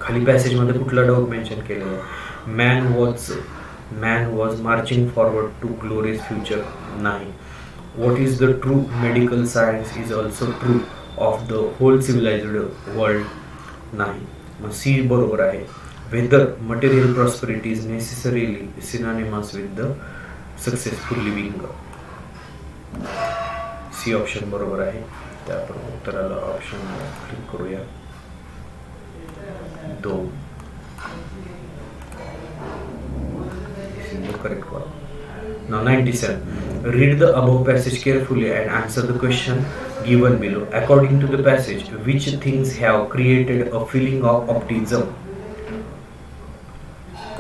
खाली पॅसेजमध्ये कुठला डाऊट मेन्शन केलेला आहे? Man was marching forward to glorious future नाही. What is the true medical science is also true of the whole civilized world नाही. मग C बरोबर आहे. Whether material prosperity is necessarily synonymous with the successful living. C option बरोबर आहे. त्या आपण उत्तराला option click करूया. 2. This is the correct one. Now 97. Read the above passage carefully and answer the question given below. According to the passage, which things have created a feeling of optimism?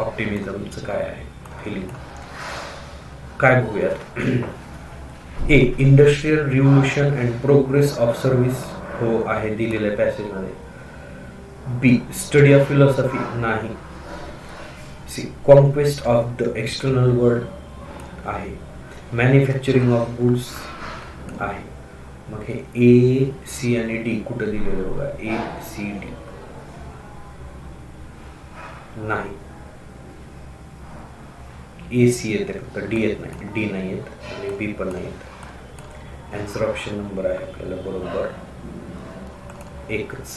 Optimismचं काय आहे feeling? काय बघूयात. A. Industrial revolution and progress of service, हो आहे दिलेल्या पॅसेजमध्ये. B. Study of philosophy नाही. C. Conquest of the external world आहे. Manufacturing of goods आहे. मग हे A, C आणि D कुठं दिलेलं बघा. A, C, D नाही. A, C येते फक्त, D येत नाही. D नाही येत आणि B पण नाही येत. अँसर ऑप्शन नंबर आहे आपल्याला बरोबर 1च.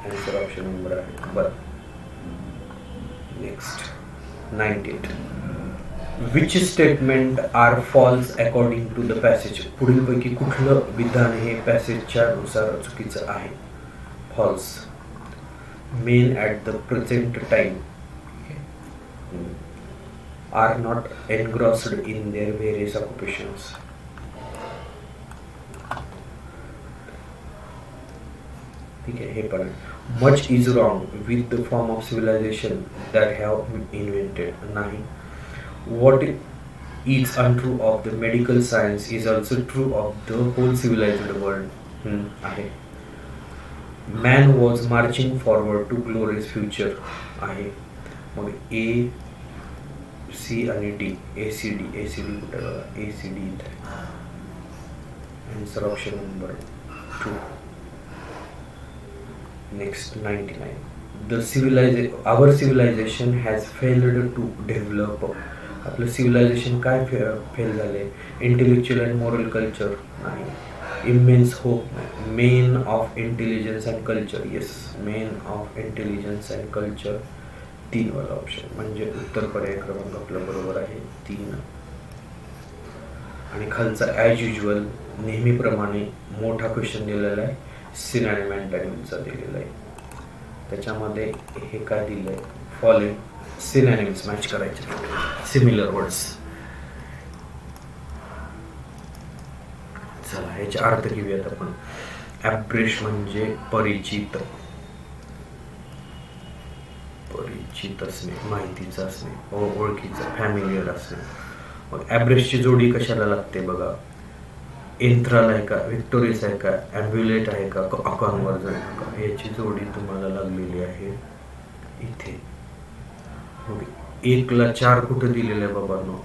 अँसर ऑप्शन नंबर आहे बरं. Next 98. Which statement are false according to the passage. पुढीलपैकी कुठलं विधान हे पॅसेजच्या नुसार चुकीचं आहे? False. Men at the present time are not engrossed in their various occupations. ठीक आहे, हे पण. Much is wrong with the form of civilisation that have invented नाही. Is untrue of the medical science is also true of the whole civilized world. आहे. Man was marching forward to glorious future. आहे. मग ए C आणि D ACD कुठे बघा ACD इथे answer option number 2. Next 99. Our civilization has failed to develop. आपलं civilisation काय fail झाले? इंटेलेक्च्युअल अँड मोरल कल्चर नाही. इमेन्स होप नाही. Main of intelligence and culture yes. Main of intelligence and culture 3 वाला option म्हणजे उत्तर पर्याय क्रमांक आपला बरोबर आहे 3. आणि खालचा ॲज युजल नेहमीप्रमाणे मोठा क्वेश्चन दिलेला आहे. सिनॅनिम अँटॅनिमचा दिलेला आहे. त्याच्यामध्ये हे काय दिलं आहे? फॉलोइंग सिनॅनिम्स मॅच करायचे. Similar words. चला ह्याचे अर्थ घेऊयात आपण. ॲब्रेश म्हणजे परिचित असणे, माहितीचं असणे, ओळखीचं, फॅमिलियर असणे. मग ॲब्रेशची जोडी कशाला लागते बघा. एंथ्राल आहे का, व्हिक्टोरियस आहे का, ॲम्ब्युलेट आहे का, अकॉन्व्हर्जन आहे का, याची जोडी तुम्हाला लागलेली आहे इथे. 1ला 4 कुठं दिलेलं आहे बाबांनो?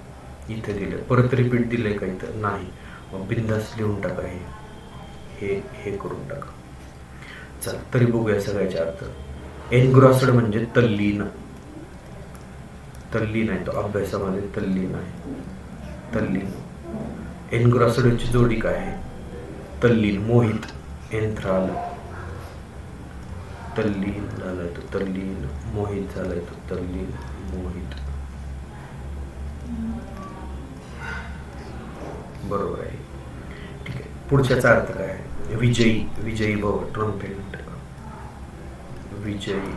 इथे दिले. परत रिपीट दिले का इथं? नाही. मग बिंदास लिहून टाका. हे करून टाका. चला तरी बघूया सगळ्याचे अर्थ. एनग्रॉस्ड म्हणजे तल्लीन आहे. तो अभ्यासामध्ये तल्लीन आहे. तल्लीन. एनग्रॉस्डची जोडी काय आहे? तल्लीन, मोहित, एंथ्राल. तल्लीन झालाय तो तल्लीन, मोहित झालाय तो तल्लीन, मोहित. बरोबर आहे. ठीक आहे. पुढच्याचा अर्थ काय आहे? विजयी भव, ट्रम्पेट. विजयी.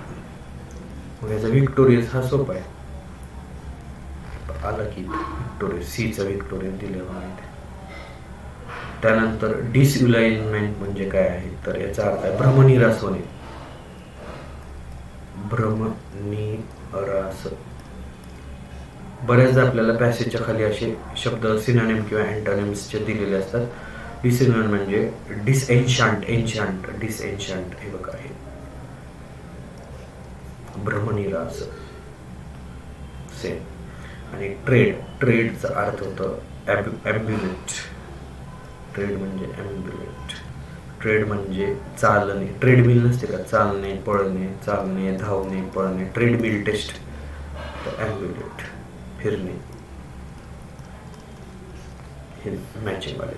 मग याचा व्हिक्टोरियस हा सोपा आहे. आला की व्हिक्टोरियस. सीचा व्हिक्टोरियस दिलेला आहे. त्यानंतर डिसइलाइनमेंट म्हणजे काय आहे? तर याचा अर्थ आहे भ्रमनिरास होणे. भ्रमनिरास. बऱ्याचदा आपल्याला पॅसेजच्या खाली असे शब्द सिनोनिम किंवा अँटोनिम्सचे दिलेले असतात. डिसइलाइन म्हणजे डिसएन्शांट. डिसएन्शांट हे बघा आहे. भ्रमनिरास सेम. आणि ट्रेडचा अर्थ होतं ॲम्ब्युलेट. ट्रेड म्हणजे ॲम्ब्युलेट. ट्रेड म्हणजे चालणे. ट्रेडमिल नसते का? चालणे, धावणे, पळणे. Treadmill test. तर ॲम्ब्युलेट फिरणे. हे मॅचिंग वाले.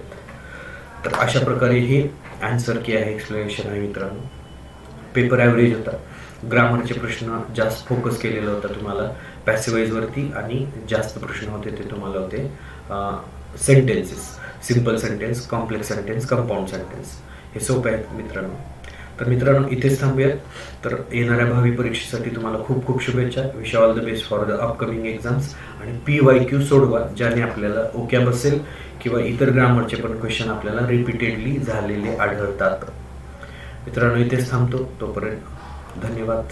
तर अशा प्रकारे हे आन्सर की आहे, एक्सप्लेनेशन आहे मित्रांनो. पेपर ॲव्हरेज होता. ग्रामरचे प्रश्न जास्त फोकस केलेला होता तुम्हाला पॅसिवाईजवरती, आणि जास्त प्रश्न होते ते तुम्हाला होते sentences. Simple sentence, complex sentence, compound sentence. हे सोपे आहेत मित्रांनो. तर मित्रांनो इथेच थांबूयात. तर येणाऱ्या भावी परीक्षेसाठी तुम्हाला खूप खूप शुभेच्छा. Wish all the best for the upcoming exams. आणि PYQ सोडवा, ज्याने आपल्याला ओक्या बसेल, किंवा इतर ग्रामरचे पण क्वेश्चन आपल्याला रिपीटेडली झालेले आढळतात. मित्रांनो इथेच थांबतो. तोपर्यंत धन्यवाद.